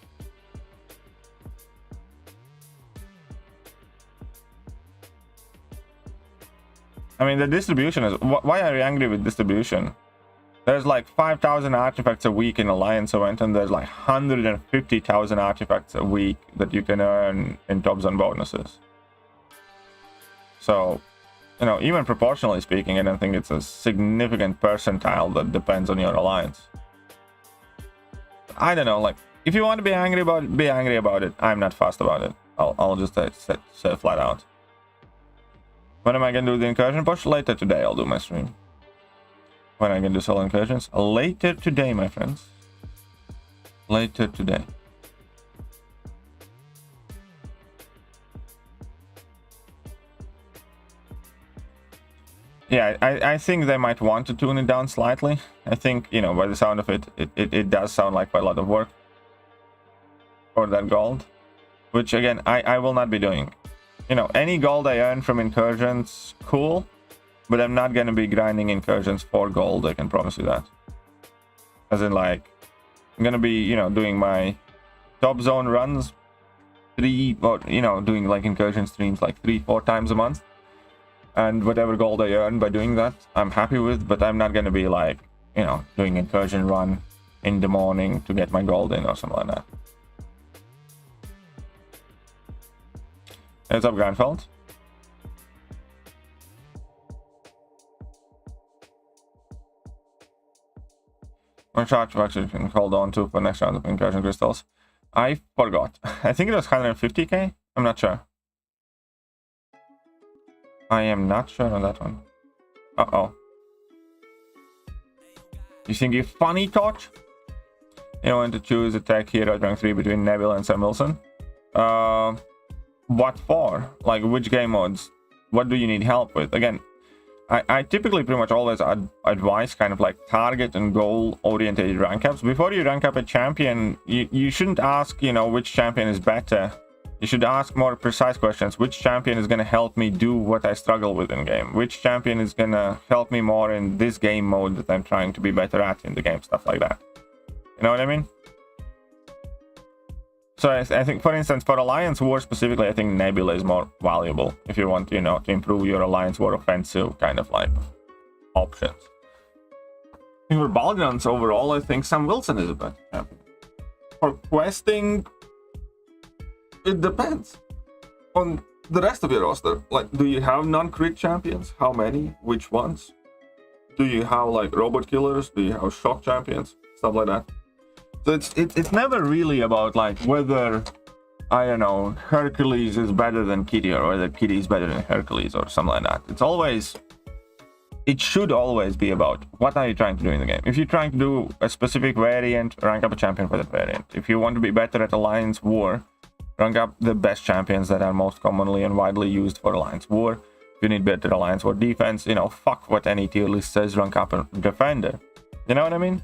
I mean, the distribution is... Why are you angry with distribution? There's like 5,000 artifacts a week in Alliance event, and there's like 150,000 artifacts a week that you can earn in top zone bonuses. So, you know, even proportionally speaking, I don't think it's a significant percentile that depends on your Alliance. I don't know, like, if you want to be angry about it, be angry about it. I'm not fussed about it. I'll just say flat out. When am I going to do the incursion push? Later today, I'll do my stream. When am I going to do solo incursions? Later today, my friends. Later today. Yeah, I think they might want to tune it down slightly. I think, you know, by the sound of it, it does sound like quite a lot of work for that gold. Which, again, I will not be doing. You know, any gold I earn from incursions, cool. But I'm not going to be grinding incursions for gold, I can promise you that. As in, like, I'm going to be, you know, doing my top zone runs doing, like, incursion streams, like, 3-4 times a month. And whatever gold I earn by doing that, I'm happy with. But I'm not going to be, like, you know, doing incursion run in the morning to get my gold in or something like that. What's up, Granfeld? One shot actually can hold on to for next round of incursion crystals. I forgot. I think it was 150k. I'm not sure. I am not sure on that one. Uh-oh. You think you're funny, Torch? You want to choose a tech hero at rank 3 between Neville and Sam Wilson? What for? Like, which game modes? What do you need help with? Again, I typically pretty much always advise kind of like target and goal oriented rank ups. Before you rank up a champion, you shouldn't ask, you know, which champion is better. You should ask more precise questions. Which champion is going to help me do what I struggle with in game? Which champion is going to help me more in this game mode that I'm trying to be better at in the game? Stuff like that. You know what I mean? So I think, for instance, for Alliance War specifically, I think Nebula is more valuable if you want, you know, to improve your Alliance War offensive kind of like options. I think for Battlegrounds overall, I think Sam Wilson is a better champion. For questing, it depends on the rest of your roster. Like, do you have non-crit champions? How many? Which ones? Do you have like robot killers? Do you have shock champions? Stuff like that. So it's never really about like whether, I don't know, Hercules is better than Kitty or whether Kitty is better than Hercules or something like that. It's always, it should always be about what are you trying to do in the game. If you're trying to do a specific variant, rank up a champion for that variant. If you want to be better at Alliance War, rank up the best champions that are most commonly and widely used for Alliance War. If you need better Alliance War defense, you know, fuck what any tier list says, rank up a defender. You know what I mean?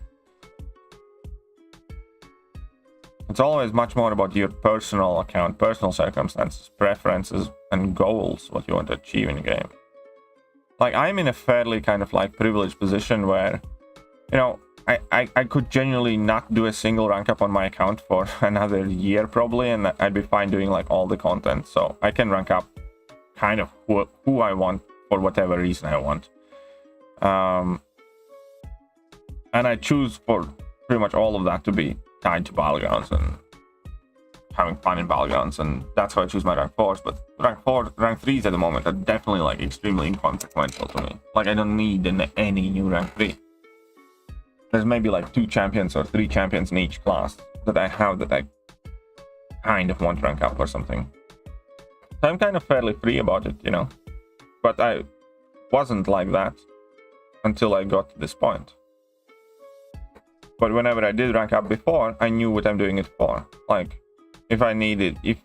It's always much more about your personal account, personal circumstances, preferences, and goals, what you want to achieve in the game. Like, I'm in a fairly kind of like privileged position where, you know, I could genuinely not do a single rank up on my account for another year probably, and I'd be fine doing like all the content. So I can rank up kind of who I want for whatever reason I want. And I choose for pretty much all of that to be tied to Battlegrounds and having fun in Battlegrounds, and that's how I choose my rank 4s. But rank 3s at the moment are definitely like extremely inconsequential to me. Like, I don't need any new rank 3. There's maybe like 2 champions or 3 champions in each class that I have that I kind of want to rank up or something. So I'm kind of fairly free about it, you know. But I wasn't like that until I got to this point. But whenever I did rank up before, I knew what I'm doing it for. Like, if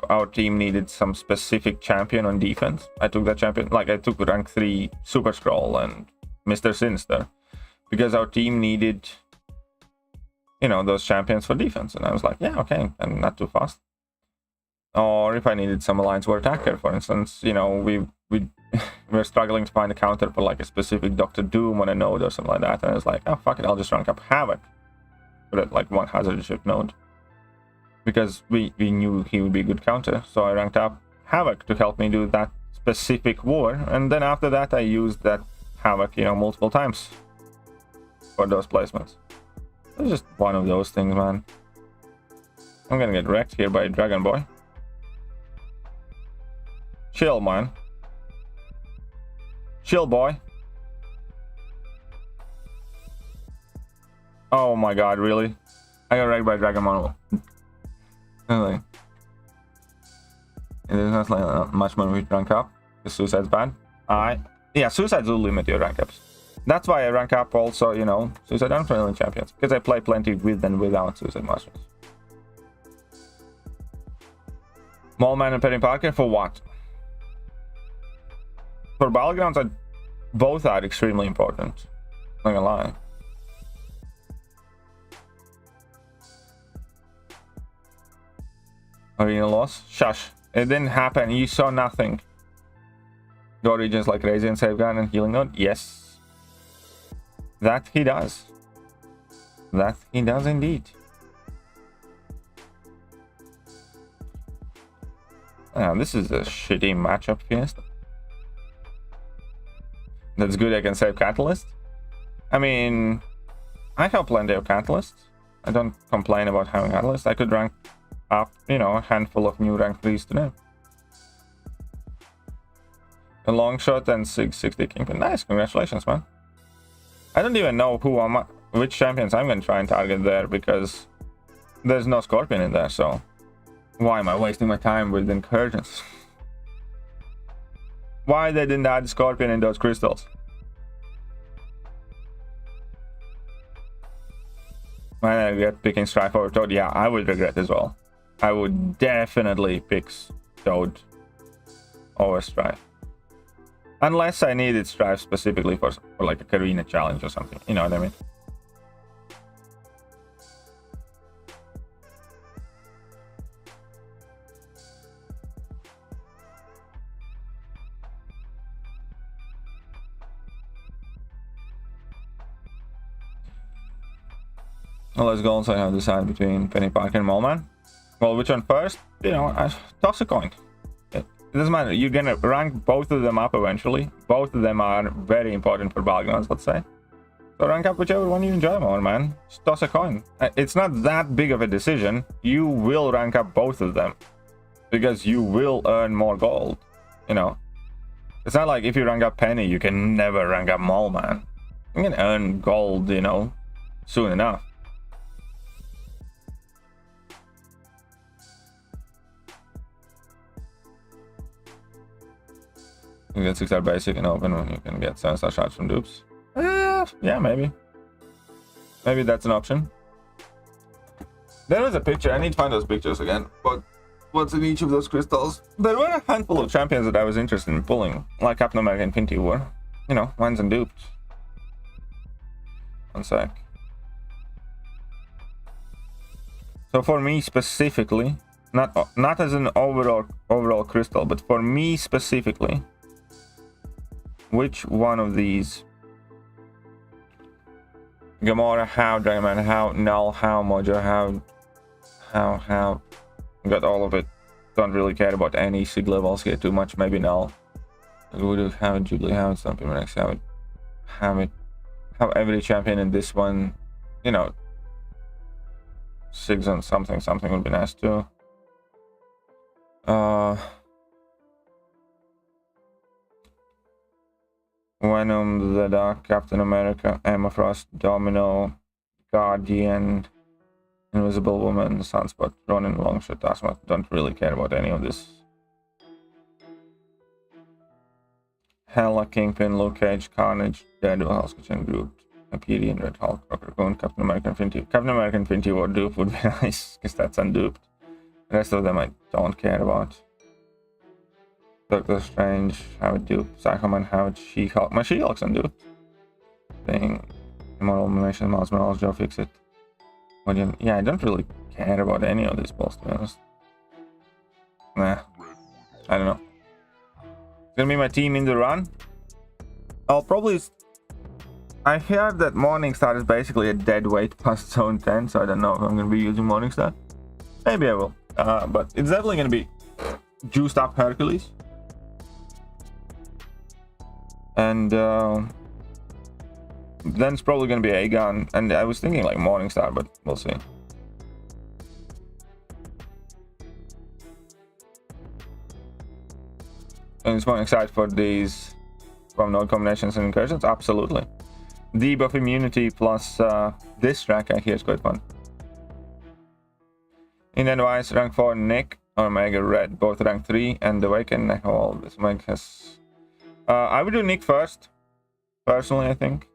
our team needed some specific champion on defense, I took that champion. Like, I took rank 3 Super Scroll and Mr. Sinister, because our team needed, you know, those champions for defense. And I was like, yeah, okay, and not too fast. Or if I needed some Alliance War attacker, for instance, you know, we were struggling to find a counter for like a specific Dr. Doom on a node or something like that. And I was like, oh, fuck it, I'll just rank up Havoc. At like one hazard ship node, because we knew he would be a good counter. So I ranked up Havoc to help me do that specific war, and then after that I used that Havoc, you know, multiple times for those placements. It's just one of those things, man. I'm gonna get wrecked here by Dragon Boy. Chill, man. Chill, boy. Oh my god, really? I got wrecked by Dragon Ball. Really? It is not like much more with rank up. The suicide's bad. Yeah, suicides will limit your rank ups. That's why I rank up also, you know, suicide unfriendly champions, because I play plenty with and without suicide masters. Mallman and Penny Parker for what? For Battlegrounds, both are extremely important. I'm not gonna lie. Arena loss? Shush. It didn't happen. You saw nothing. Go regions like Radiant Safeguard and Healing Node? Yes. That he does. That he does indeed. This is a shitty matchup, Fiesta. That's good, I can save Catalyst. I mean, I have plenty of Catalysts. I don't complain about having Catalyst. I could rank up, you know, a handful of new rank 3s today. A long shot and 660 Kingpin. Nice, congratulations, man. I don't even know which champions I'm going to try and target there, because there's no Scorpion in there, so why am I wasting my time with Incursions? Why they didn't add Scorpion in those crystals? I regret picking Strife over Toad. Yeah, I would regret as well. I would definitely pick Toad over Strife. Unless I needed strife specifically for like a Karina challenge or something. You know what I mean? Well, let's go also have decide between Penny Park and Mallman. Well, which one first? You know, toss a coin. It doesn't matter. You're gonna rank both of them up eventually. Both of them are very important for Battlegrounds, let's say. So rank up whichever one you enjoy more, man. Just toss a coin. It's not that big of a decision. You will rank up both of them because you will earn more gold. You know, it's not like if you rank up Penny, you can never rank up Mallman. You can earn gold, you know, soon enough. You get 6-star basic and open when you can get 7-star shots from dupes. Yeah, maybe. Maybe that's an option. There was a picture. I need to find those pictures again. But what's in each of those crystals? There were a handful of champions that I was interested in pulling, like Captain America and Infinity War. You know, ones and duped. One sec. So for me specifically, not as an overall crystal, but for me specifically, which one of these? Gamora, how Dragonman, how Null, how Mojo, how got all of it. Don't really care about any sig levels here too much. Maybe Null. Voodoo, how Jubilee, how Stumpy Max, how every champion in this one, you know, sigs on something would be nice too. Venom, the Dark, Captain America, Emma Frost, Domino, Guardian, Invisible Woman, Sunspot, Ronin, Longshot, Asmat. Don't really care about any of this. Hela, Kingpin, Luke Cage, Carnage, Daredevil, House Kitchen Group, Hyperion, Red Hulk, Rocket Raccoon, Captain American Infinity. Captain American Infinity War dupe would be nice, because that's unduped. The rest of them I don't care about. Doctor Strange, how it dupe. Psychoman, how it She-Hulk. My She-Hulk's unduped. Thing. Immortal Animation, Miles Morales, Joe Fix It. Yeah, I don't really care about any of these balls, to be honest. Nah. I don't know. It's gonna be my team in the run. I'll probably... I heard that Morningstar is basically a dead weight past zone 10, so I don't know if I'm gonna be using Morningstar. Maybe I will. But it's definitely gonna be juiced up Hercules. And then it's probably gonna be Aegon, and I was thinking like Morningstar, but we'll see. And it's more excited for these from node combinations and incursions. Absolutely. Debuff immunity plus this track I hear is quite fun. In advice, rank 4 Nick or Mega Red, both rank 3 and Awaken. All this Meg has. I would do Nick first, personally, I think.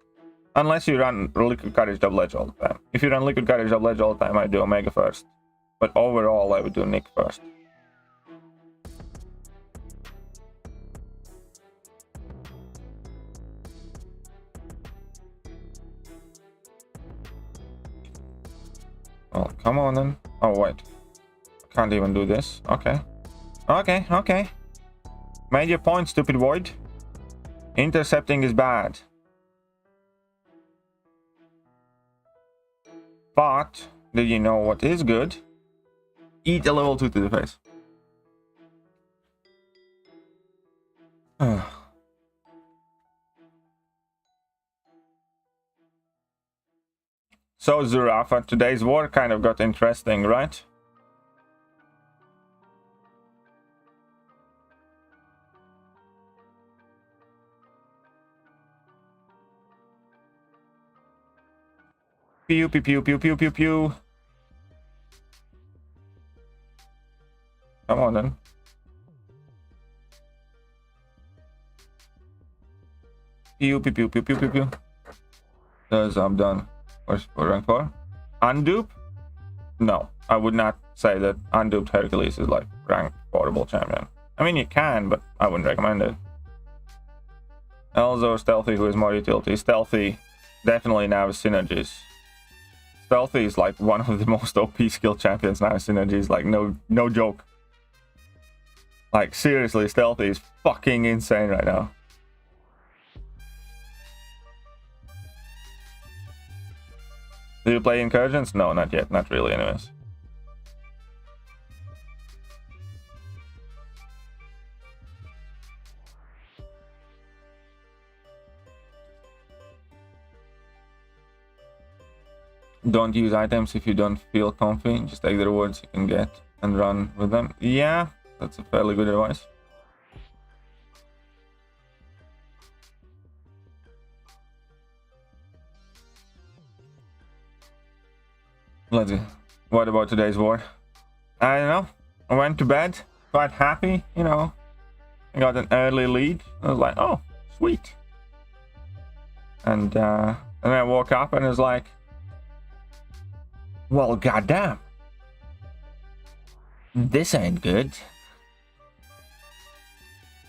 Unless you run Liquid Courage Double Edge all the time. If you run Liquid Courage Double Edge all the time, I'd do Omega first. But overall, I would do Nick first. Oh, come on then. Oh, wait. Can't even do this. Okay. Okay. Made your point, stupid void. Intercepting is bad. But, do you know what is good? Eat a level 2 to the face. So, Zurafa, today's war kind of got interesting, right? Pew, pew, pew, pew, pew, pew, pew. Come on, then. Pew, pew, pew, pew, pew, pew, pew. I'm done. For rank 4? Undupe? No, I would not say that unduped Hercules is like rank 4able champion. I mean, you can, but I wouldn't recommend it. Elsa or Stealthy, who is more utility? Stealthy definitely now synergies. Stealthy is like one of the most OP skill champions now. Synergies, like no joke. Like seriously, Stealthy is fucking insane right now. Do you play Incursions? No, not yet. Not really, anyways. Don't use items if you don't feel comfy. Just take the rewards you can get and run with them. Yeah, that's a fairly good advice. Let's go. What about today's war? I don't know. I went to bed quite happy, you know. I got an early lead. I was like, oh, sweet. And then I woke up and it was like, well, goddamn. This ain't good.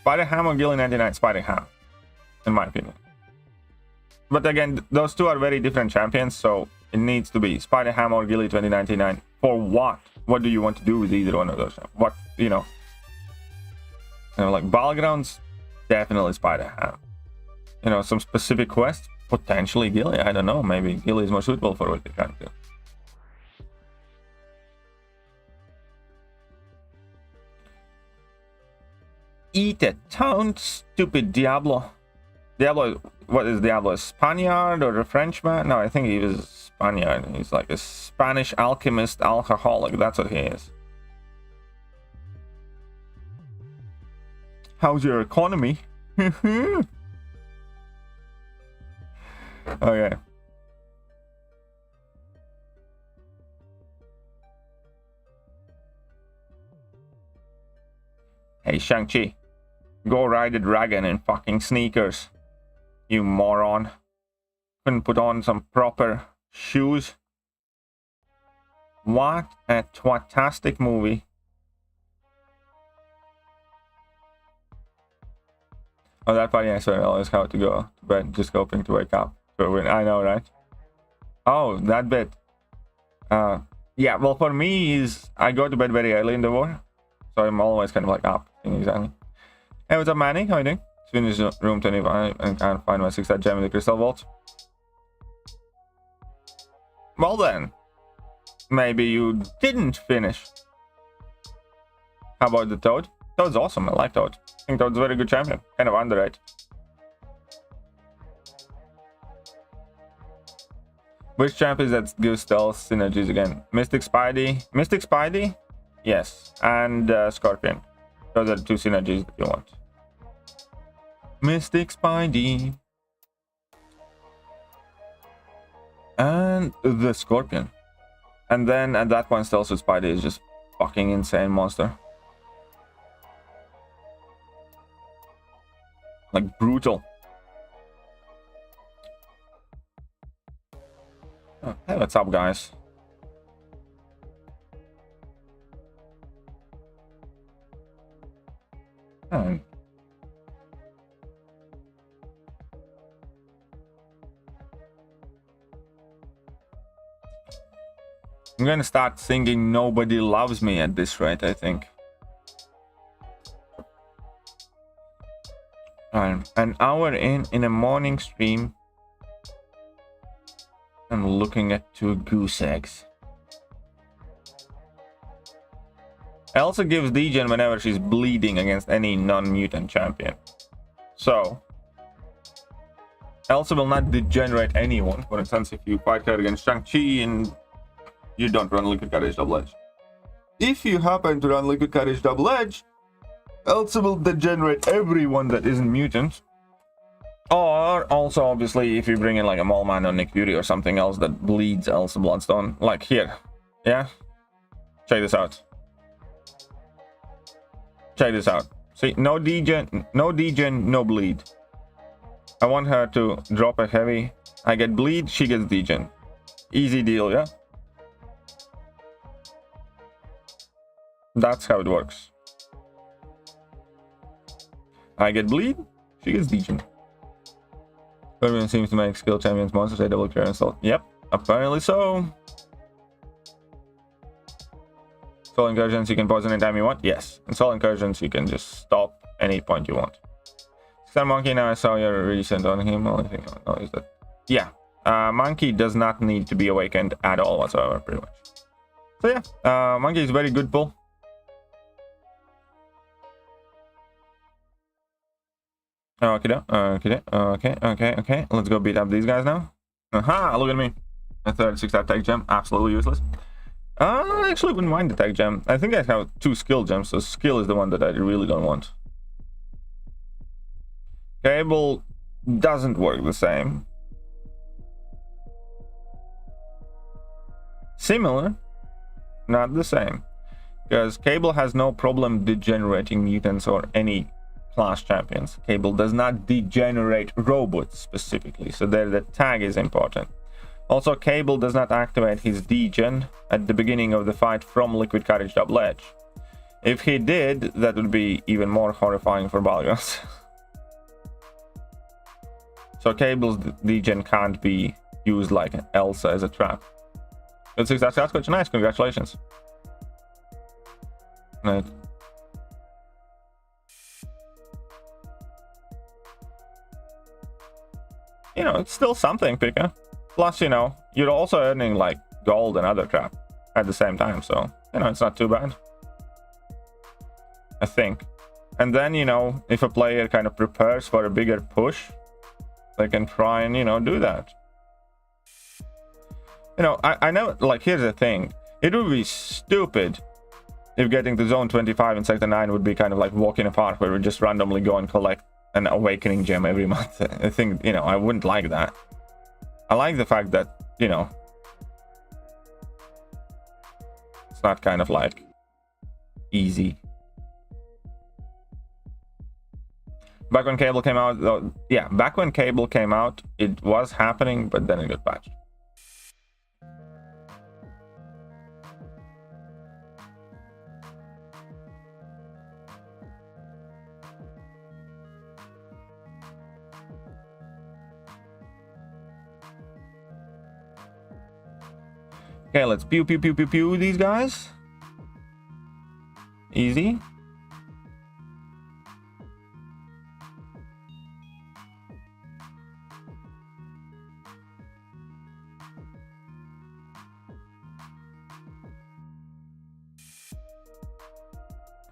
Spider Ham or Gilly 99? Spider Ham, in my opinion. But again, those two are very different champions, so it needs to be Spider Ham or Gilly 2099. For what? What do you want to do with either one of those? What, you know? Like Battlegrounds, definitely Spider Ham. You know, some specific quests, potentially Gilly. I don't know. Maybe Gilly is more suitable for what you're trying to do. Eat a town, stupid Diablo. Diablo, what is Diablo? A Spaniard or a Frenchman? No, I think he was a Spaniard. He's like a Spanish alchemist, alcoholic. That's what he is. How's your economy? Okay. Hey, Shang-Chi. Go ride a dragon in fucking sneakers. You moron. Couldn't put on some proper shoes. What a fantastic movie. Oh, that funny, I swear, I always have to go to bed just hoping to wake up to a win. I know, right? Oh, that bit. Yeah, well, for me is I go to bed very early in the war. So I'm always kind of like up. Exactly. Hey, what's up, Manny? How you doing? Finished room 25 and can't find my 6-star gem in the crystal vault. Well then, maybe you didn't finish. How about the Toad? Toad's awesome. I like Toad. I think Toad's a very good champion. Kind of underrated. Which champ is that gives stealth synergies again? Mystic Spidey? Mystic Spidey? Yes. And Scorpion. Those are the two synergies that you want. Mystic Spidey. And the Scorpion. And then at that point, Stealth with Spidey is just fucking insane monster. Like brutal. Oh, hey, what's up, guys? Oh. I'm gonna start singing Nobody Loves Me at this rate, I think. An hour in a morning stream. I'm looking at 2 goose eggs. Elsa gives degen whenever she's bleeding against any non-mutant champion. So, Elsa will not degenerate anyone. For instance, if you fight her against Shang-Chi and you don't run Liquid Courage Double Edge. If you happen to run Liquid Courage Double Edge, Elsa will degenerate everyone that isn't mutant. Or also, obviously, if you bring in like a Mole Man or Nick Fury or something else that bleeds Elsa Bloodstone, like here. Yeah? Check this out. Check this out. See, no degen, no bleed. I want her to drop a heavy. I get bleed, she gets degen. Easy deal, yeah? That's how it works. I get bleed, she gets degen. Everyone seems to make skill champions monsters say double clear install. Yep, apparently so. Install incursions, you can pause anytime you want. Yes. Install incursions, you can just stop any point you want. Star Monkey, now I saw your recent on him. Only thing I know is that, yeah, Monkey does not need to be awakened at all whatsoever, pretty much. So yeah, Monkey is very good pull. Okay, okay. Let's go beat up these guys now. Aha, look at me. A 36-star tech gem, absolutely useless. I actually wouldn't mind the tech gem. I think I have 2 skill gems, so skill is the one that I really don't want. Cable doesn't work the same. Similar, not the same. Because Cable has no problem degenerating mutants or any class champions. Cable does not degenerate robots specifically, so there the tag is important. Also, Cable does not activate his degen at the beginning of the fight from Liquid Courage double edge. If he did, that would be even more horrifying for Battlegrounds. So Cable's degen can't be used like Elsa as a trap. Good 6-star Sasquatch, nice, congratulations. Right. You know, it's still something, Pika. Plus, you know, you're also earning like gold and other crap at the same time, so you know, it's not too bad, I think. And then, you know, if a player kind of prepares for a bigger push, they can try and, you know, do that. You know, I know, like, here's the thing. It would be stupid if getting to zone 25 in sector 9 would be kind of like walk in a park where we just randomly go and collect an awakening gem every month. I think, you know, I wouldn't like that. I like the fact that, you know, it's not kind of like easy. Back when Cable came out, though, yeah, back when Cable came out, it was happening, but then it got patched. Okay, let's pew pew pew pew pew these guys. Easy.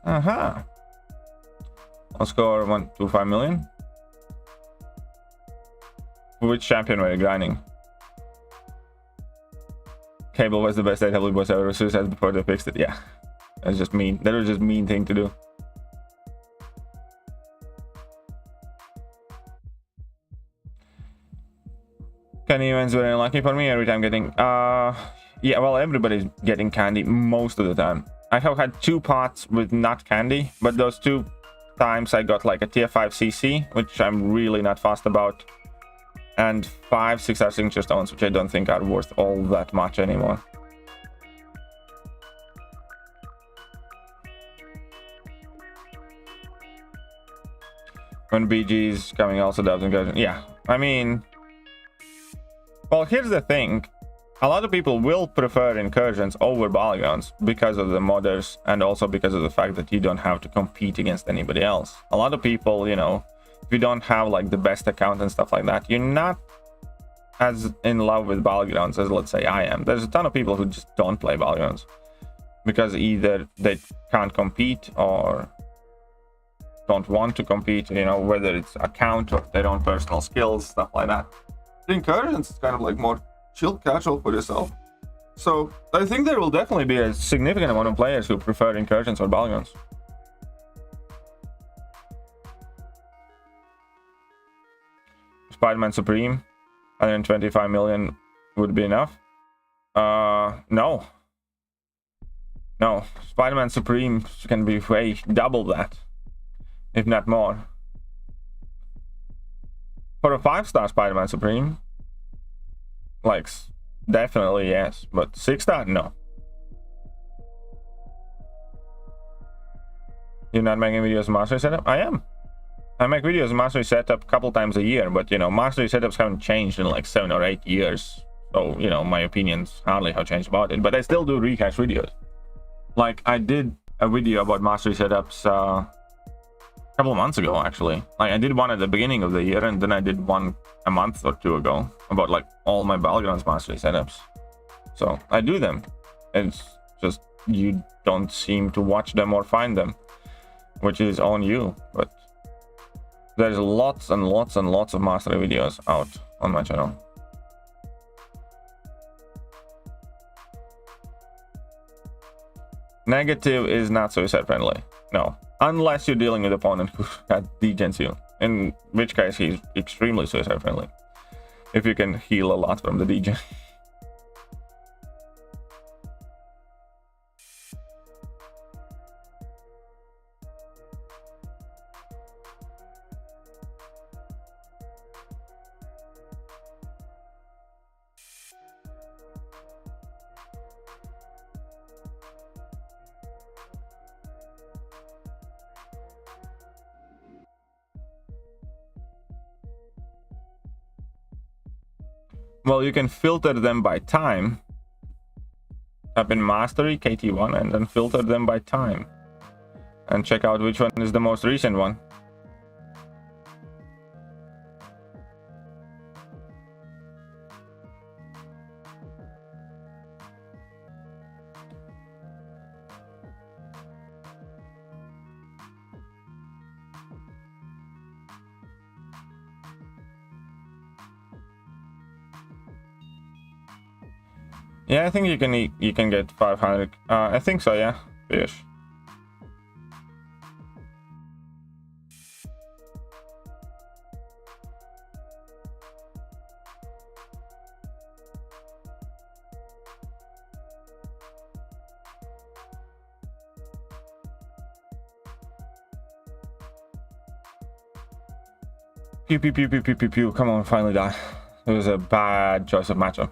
Aha. I'll score 125 million. Which champion were you grinding? Cable was the best AW boss ever. Suicide before they fixed it. Yeah, that's just mean. That was just mean thing to do. Candy events were unlucky for me every time getting. Yeah, well, everybody's getting candy most of the time. I have had 2 pots with not candy, but those 2 times I got like a tier 5 CC, which I'm really not fast about, and 5 6-star signature stones, which I don't think are worth all that much anymore. When BG's coming also does Incursion. Yeah, I mean, well, here's the thing. A lot of people will prefer Incursions over Battlegrounds because of the modders and also because of the fact that you don't have to compete against anybody else. A lot of people, you know, if you don't have like the best account and stuff like that, you're not as in love with Battlegrounds as, let's say, I am. There's a ton of people who just don't play Battlegrounds because either they can't compete or don't want to compete, you know, whether it's account or their own personal skills, stuff like that. Incursions is kind of like more chill casual for yourself. So I think there will definitely be a significant amount of players who prefer Incursions or Battlegrounds. Spider-Man Supreme, 125 million would be enough. No. No, Spider-Man Supreme can be way double that, if not more. For a 5-star Spider-Man Supreme, like, definitely yes, but 6-star, no. You're not making videos of mastery setup? I am. I make videos mastery setup a couple times a year, but you know, mastery setups haven't changed in like 7 or 8 years. So, you know, my opinions hardly have changed about it, but I still do rehash videos. Like, I did a video about mastery setups a couple of months ago, actually. Like, I did one at the beginning of the year, and then I did one a month or two ago about like all my Battlegrounds mastery setups. So I do them. It's just you don't seem to watch them or find them, which is on you. But there's lots and lots and lots of mastery videos out on my channel. Negative is not suicide friendly. No, unless you're dealing with an opponent who degens you, in which case he's extremely suicide friendly. If you can heal a lot from the degen. Well, you can filter them by time. Type in mastery KT1 and then filter them by time and check out which one is the most recent one. Yeah, I think you can get 500. I think so, yeah. Fish. Pew pew pew pew pew pew pew. Come on, finally die. It was a bad choice of matchup.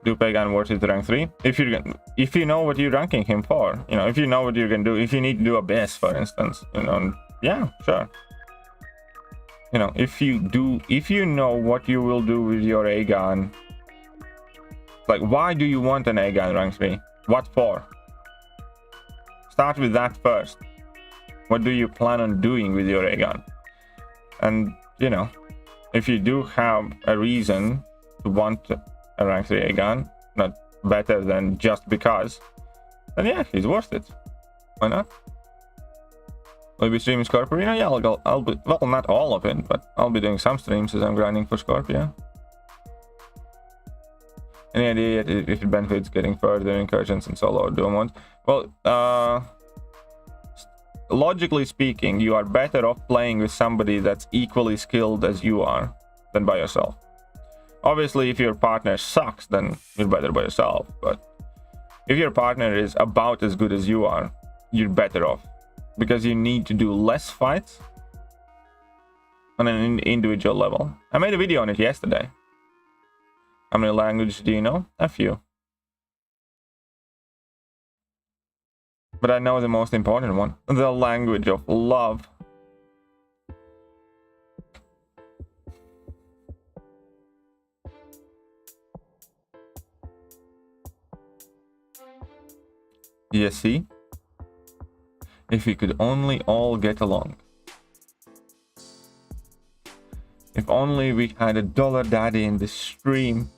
Do Pagan worth it rank 3? If you know what you're ranking him for, you know, if you know what you can do, if you need to do abyss, for instance, you know, yeah, sure. You know, if you know what you will do with your Aegon, like, why do you want an Aegon rank 3? What for? Start with that first. What do you plan on doing with your Aegon? And, you know, if you do have a reason to want a rank 3 Aegon, not better than just because, then yeah, he's worth it. Why not? Will you be streaming Scorpio? Yeah, I'll be, well, not all of it, but I'll be doing some streams as I'm grinding for Scorpio. Any idea if it benefits getting further incursions in solo or duo mode? Well, logically speaking, you are better off playing with somebody that's equally skilled as you are than by yourself. Obviously, if your partner sucks, then you're better by yourself. But if your partner is about as good as you are, you're better off. Because you need to do less fights on an individual level. I made a video on it yesterday. How many languages do you know? A few. But I know the most important one. The language of love. You see? If we could only all get along. If only we had a dollar daddy in this stream.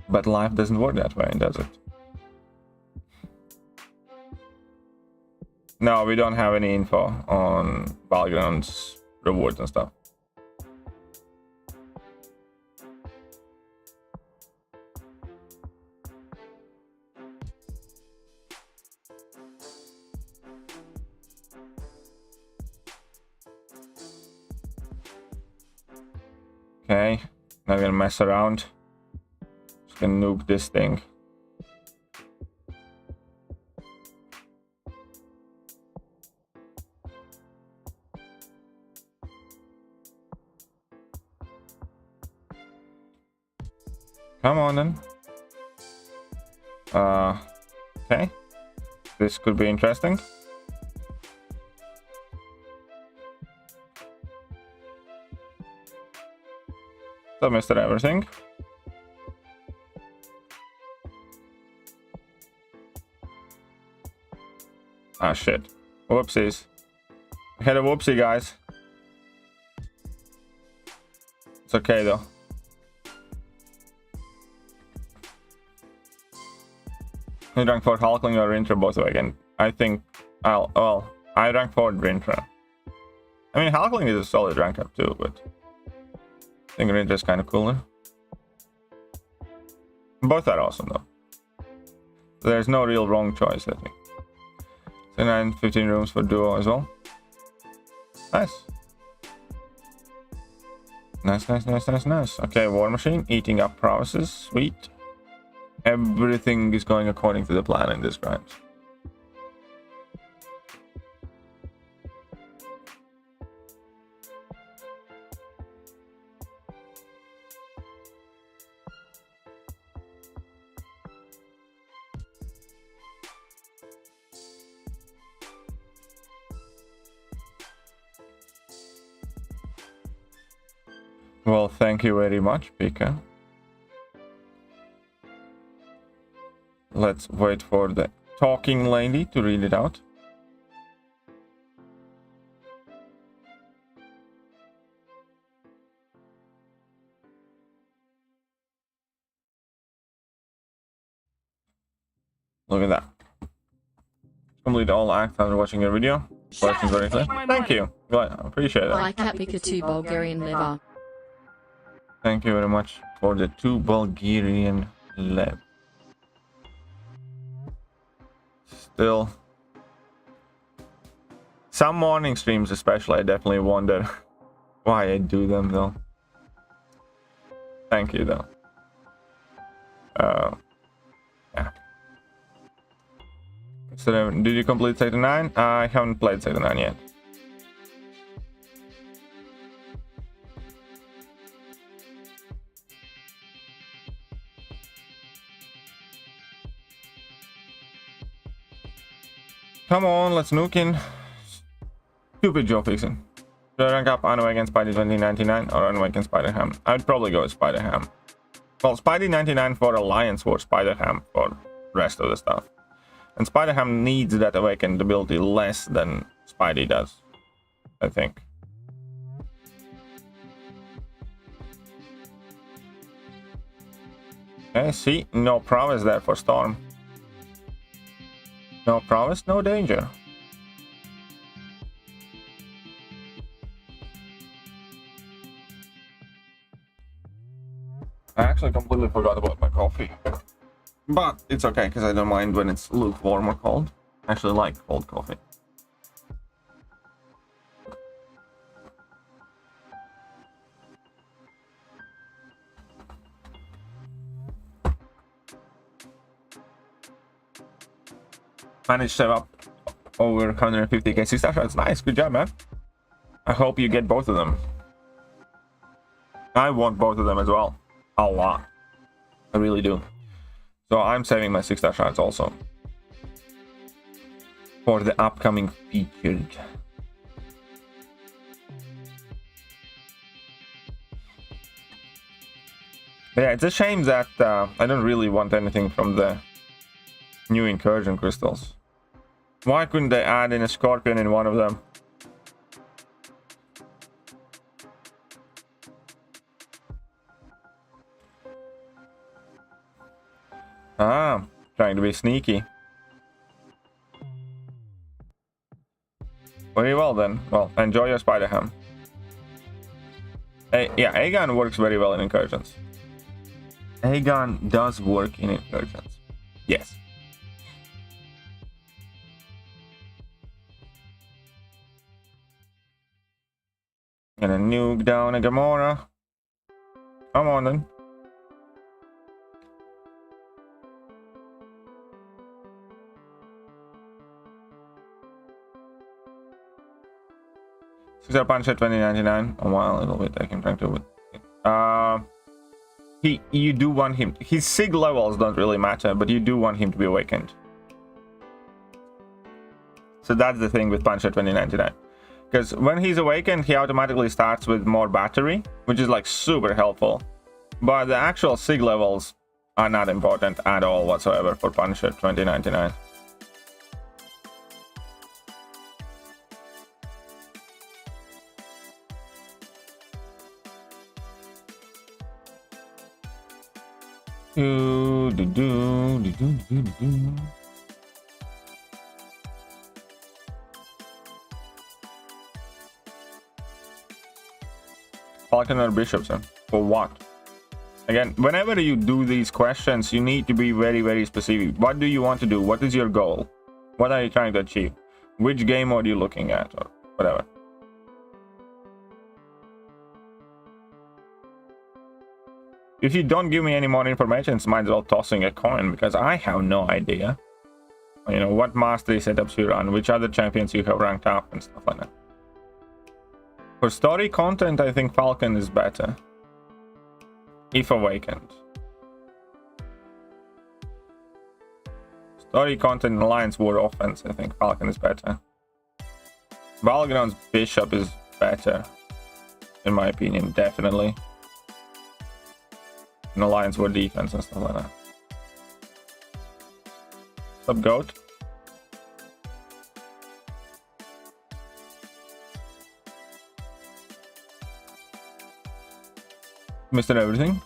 But life doesn't work that way, does it? No, we don't have any info on Battlegrounds rewards and stuff. Okay, not gonna mess around. Just gonna nuke this thing. Come on then. Okay. This could be interesting. So, Mr. Everything. Ah, shit. Whoopsies. I had a whoopsie, guys. It's okay, though. You rank for Hulkling or Rintra both again. I think well, I rank for Rintra. I mean, Hulkling is a solid rank up too, but I think Rintra is kind of cooler. Both are awesome though. There's no real wrong choice, I think. So 9, 15 rooms for duo as well. Nice. Nice. Okay, War Machine eating up provinces. Sweet. Everything is going according to the plan in this grind. Well, thank you very much, Pika. Let's wait for the talking lady to read it out. Look at that. Complete all acts after watching your video. Questions very clear. Thank you. Well, I appreciate that. Like Pika 2 Bulgarian liver. Thank you very much for the 2 Bulgarian lev. Still, some morning streams especially, I definitely wonder why I do them though. Thank you though. Yeah. So did you complete Sector 9? I haven't played Sector 9 yet. Come on, let's nuke in. Stupid job fixing. Should I rank up Anno against Spidey 2099 or Anno against Spider-Ham? I'd probably go with Spider-Ham. Well, Spidey 99 for Alliance War, Spider-Ham for rest of the stuff. And Spider-Ham needs that awakened ability less than Spidey does, I think. Okay, see, no promise there for Storm. No promise, no danger. I actually completely forgot about my coffee. But it's okay, because I don't mind when it's lukewarm or cold. I actually like cold coffee. Managed to save up over 150k 6-star shots. Nice, good job, man. I hope you get both of them. I want both of them as well. A lot. I really do. So I'm saving my 6-star shots also for the upcoming featured. But yeah, it's a shame that I don't really want anything from the new Incursion crystals. Why couldn't they add in a Scorpion in one of them? Ah, trying to be sneaky. Very well then. Well, enjoy your Spider-Ham. Hey, yeah, Aegon works very well in Incursions. Aegon does work in Incursions. Yes. Gonna nuke down a Gamora. Come on then. Six-star Punisher 2099. Oh wow, a little bit. I can try to. You do want him. His sig levels don't really matter, but you do want him to be awakened. So that's the thing with Punisher 2099. Because when he's awakened, he automatically starts with more battery, which is like super helpful. But the actual SIG levels are not important at all whatsoever for Punisher 2099. Falcon or Bishop, sir? For what? Again, whenever you do these questions, you need to be very, very specific. What do you want to do? What is your goal? What are you trying to achieve? Which game mode are you looking at? Or whatever. If you don't give me any more information, it's might as well tossing a coin, because I have no idea. You know, what mastery setups you run, which other champions you have ranked up, and stuff like that. For story content, I think Falcon is better. If awakened. Story content and Alliance War offense, I think Falcon is better. Battlegrounds Bishop is better. In my opinion, definitely. And Alliance War defense and stuff like that. What's up, Goat? Mr. Everything.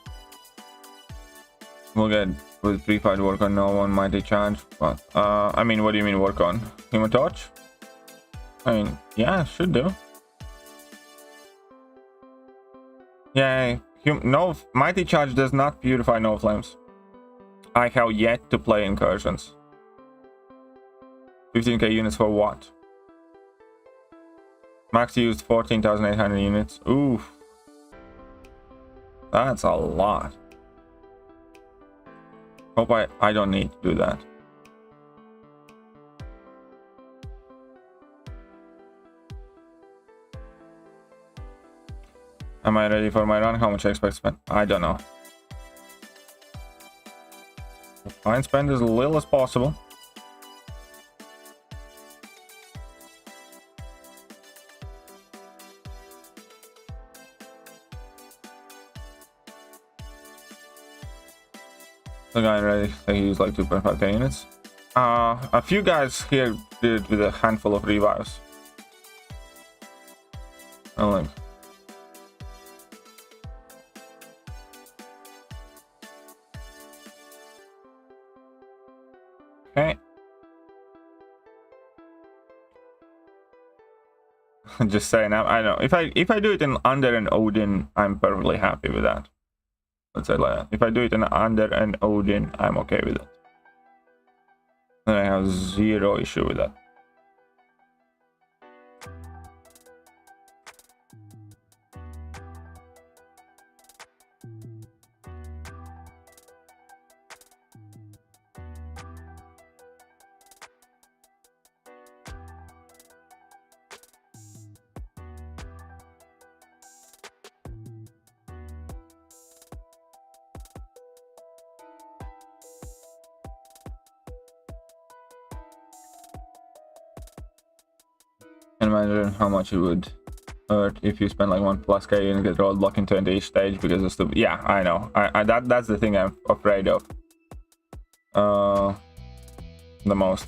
We'll get with pre-fight work on no one mighty charge. But I mean, what do you mean work on? Human Torch? I mean, yeah, should do. Yeah, no mighty charge does not purify no flames. I have yet to play Incursions. 15k units for what? Max used 14,800 units. Oof. That's a lot. Hope I don't need to do that. Am I ready for my run? How much I expect to spend? I don't know. Try and spend as little as possible. The guy ready, so he used like 2.5k units. A few guys here did it with a handful of revives. Oh, like. Okay. Just saying, I know if I do it in under an Odin, I'm perfectly happy with that. Let's say like that. If I do it in under an Odin, I'm okay with it. And I have zero issue with that. Can imagine how much it would hurt if you spend like 1+ k and get roadblock into each stage because of stupid. Yeah, I know. That's the thing I'm afraid of. The most.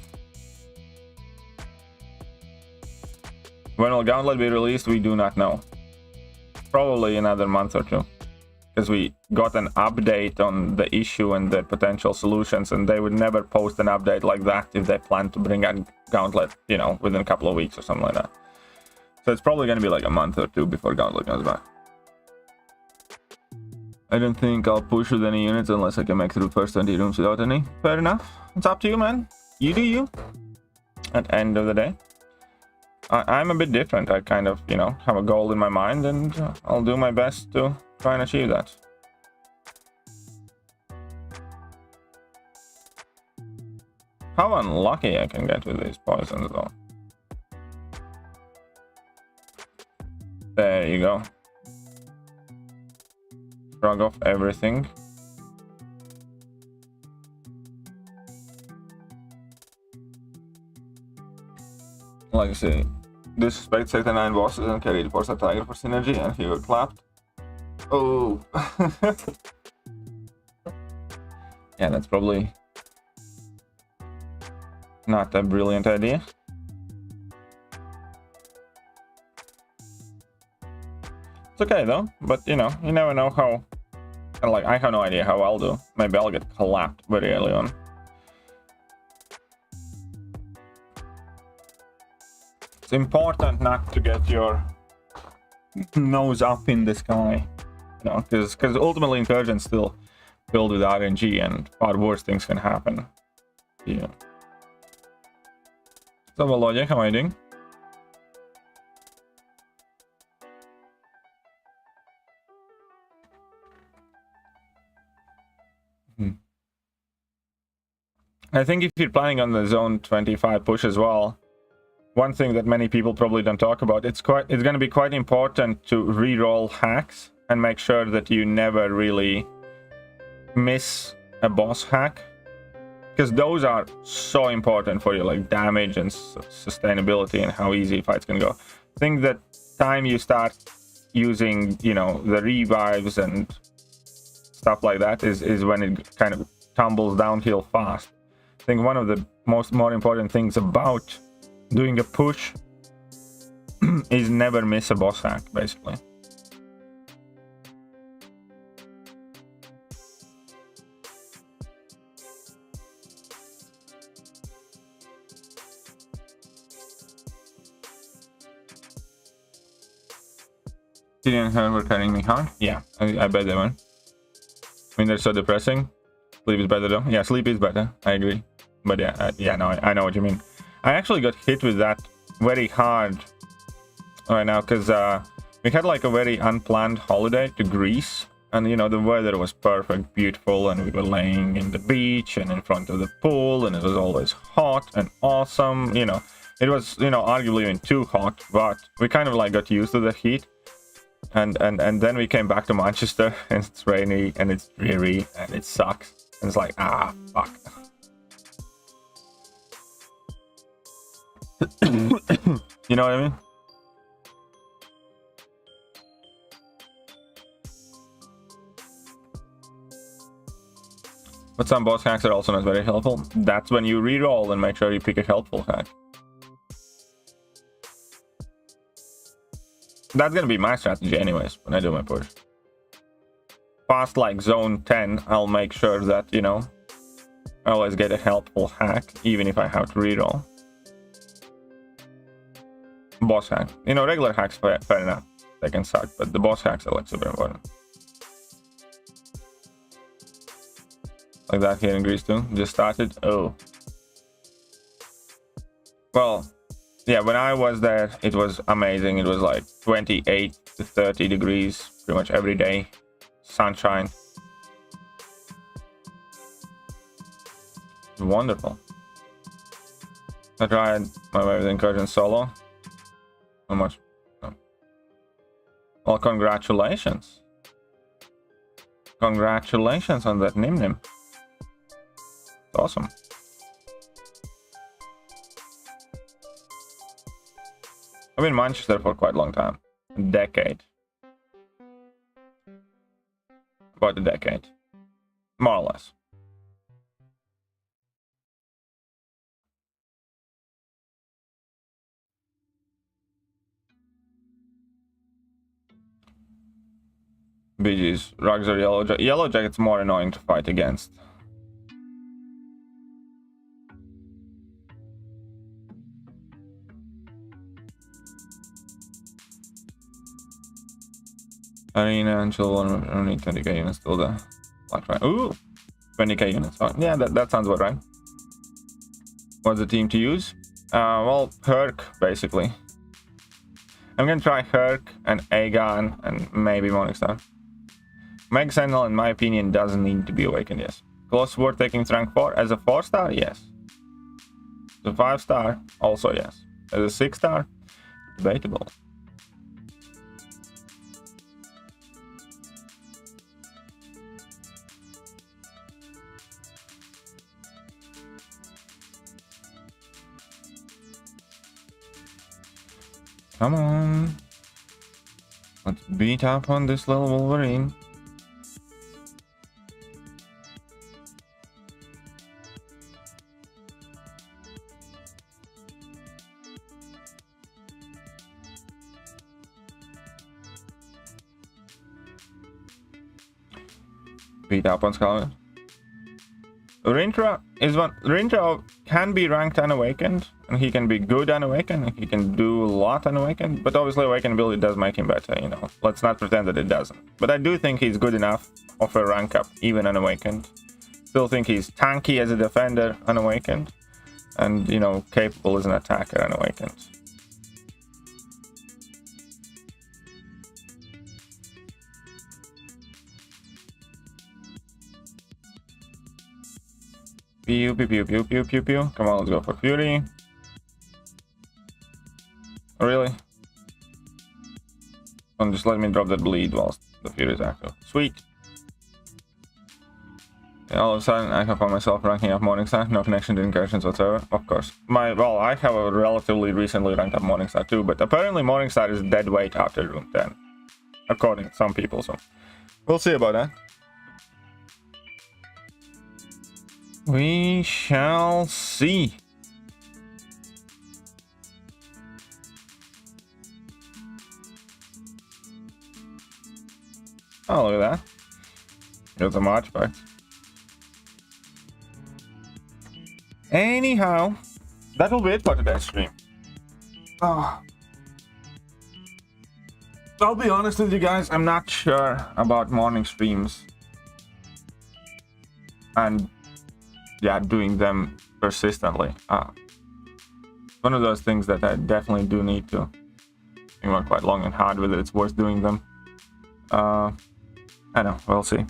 When will Gauntlet be released? We do not know. Probably another month or two. Because we got an update on the issue and the potential solutions, and they would never post an update like that if they plan to bring out Gauntlet, you know, within a couple of weeks or something like that. So it's probably going to be like a month or two before Gauntlet comes back. I don't think I'll push with any units unless I can make through first 20 rooms without any. Fair enough. It's up to you, man. You do you. At the end of the day. I'm a bit different. I kind of, you know, have a goal in my mind, and I'll do my best to try and achieve that. How unlucky I can get with these poisons though. There you go. Shrug off everything. Like I say, disrespect Sector 9 bosses and carry reports at Tiger for synergy, and he got clapped. Oh. Yeah, that's probably not a brilliant idea. It's okay though, but you know, you never know how. Like, I have no idea how I'll do. Maybe I'll get clapped very early on. It's important not to get your nose up in the sky, you know, because ultimately Incursion's still filled with RNG, and far worse things can happen. Yeah. So, Volodya, how are you doing? I think if you're planning on the zone 25 push as well, one thing that many people probably don't talk about, it's going to be quite important to re-roll hacks and make sure that you never really miss a boss hack, because those are so important for your like damage and sustainability and how easy fights can go. I think that time you start using, you know, the revives and stuff like that is when it kind of tumbles downhill fast. I think one of the more important things about doing a push is never miss a boss hack, basically. Tyrion and her were carrying me hard. Yeah, I bet they were. I mean, they're so depressing. Sleep is better though. Yeah, sleep is better. I agree. But yeah, yeah, no, I know what you mean. I actually got hit with that very hard right now because we had like a very unplanned holiday to Greece, and you know, the weather was perfect, beautiful, and we were laying in the beach and in front of the pool, and it was always hot and awesome. You know, it was, you know, arguably even too hot, but we kind of like got used to the heat. And then we came back to Manchester, and it's rainy and it's dreary and it sucks, and it's like, ah, fuck. You know what I mean? But some boss hacks are also not very helpful. That's when you reroll and make sure you pick a helpful hack. That's gonna be my strategy anyways when I do my push. Past like zone 10, I'll make sure that, you know, I always get a helpful hack, even if I have to reroll. Boss hack. You know, regular hacks, fair enough. They can suck, but the boss hacks are like super important. Like that here in Greece too. Just started. Oh. Well, yeah, when I was there, it was amazing. It was like 28 to 30 degrees pretty much every day. Sunshine. Wonderful. I tried my way with Incursion solo. How much? No. Well, congratulations. Congratulations on that Nim. Awesome. I've been in Manchester for quite a long time. A decade. About a decade. More or less. BG's. Rugs or Yellow Jacket. Yellow Jacket's more annoying to fight against. Arena and Chill only 20k units still there. Like, right. Ooh! 20k units. Oh, yeah, that sounds about right. What's the team to use? Well, Herc, basically. I'm gonna try Herc and Aegon and maybe Morningstar. Meg Sentinel, in my opinion, doesn't need to be awakened, yes. Close Sword taking rank 4. As a 4-star, yes. As a 5-star, also yes. As a 6-star, debatable. Come on. Let's beat up on this little Wolverine. Beat up on Scarlet. Rintra is one. Rintra can be ranked unawakened, and he can be good unawakened. He can do a lot unawakened, but obviously awakened ability does make him better. You know, let's not pretend that it doesn't. But I do think he's good enough of a rank up, even unawakened. Still think he's tanky as a defender unawakened, and you know, capable as an attacker unawakened. Pew, pew, pew, pew, pew, pew, pew. Come on, let's go for Fury. Really? And just let me drop that bleed whilst the Fury is active. Sweet. Yeah, all of a sudden, I have found myself ranking up Morningstar. No connection to Incursions whatsoever. Of course. Well, I have a relatively recently ranked up Morningstar too, but apparently Morningstar is dead weight after Room 10. According to some people, so we'll see about that. We shall see. Oh, look at that. Got some artifacts. Anyhow, that'll be it for today's stream. I'll be honest with you guys, I'm not sure about morning streams. And yeah, doing them persistently. One of those things that I definitely do need to think about quite long and hard whether it's worth doing them. I know, we'll see.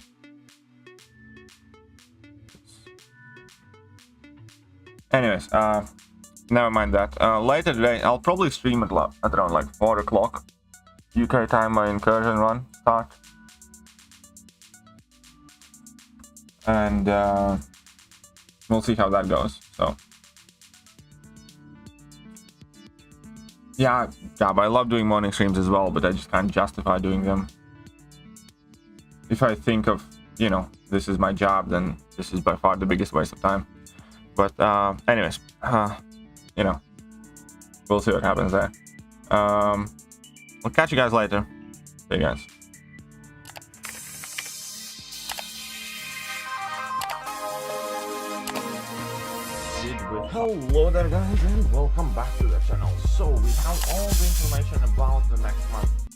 Anyways, never mind that. Later today, I'll probably stream at around like 4 o'clock UK time. My Incursion run start, and we'll see how that goes. So yeah, but I love doing morning streams as well, but I just can't justify doing them. If I think of, you know, this is my job, then this is by far the biggest waste of time. But anyways, you know, we'll see what happens there. We'll catch you guys later. See you guys. Hello there guys, and welcome back to the channel. So we have all the information about the next month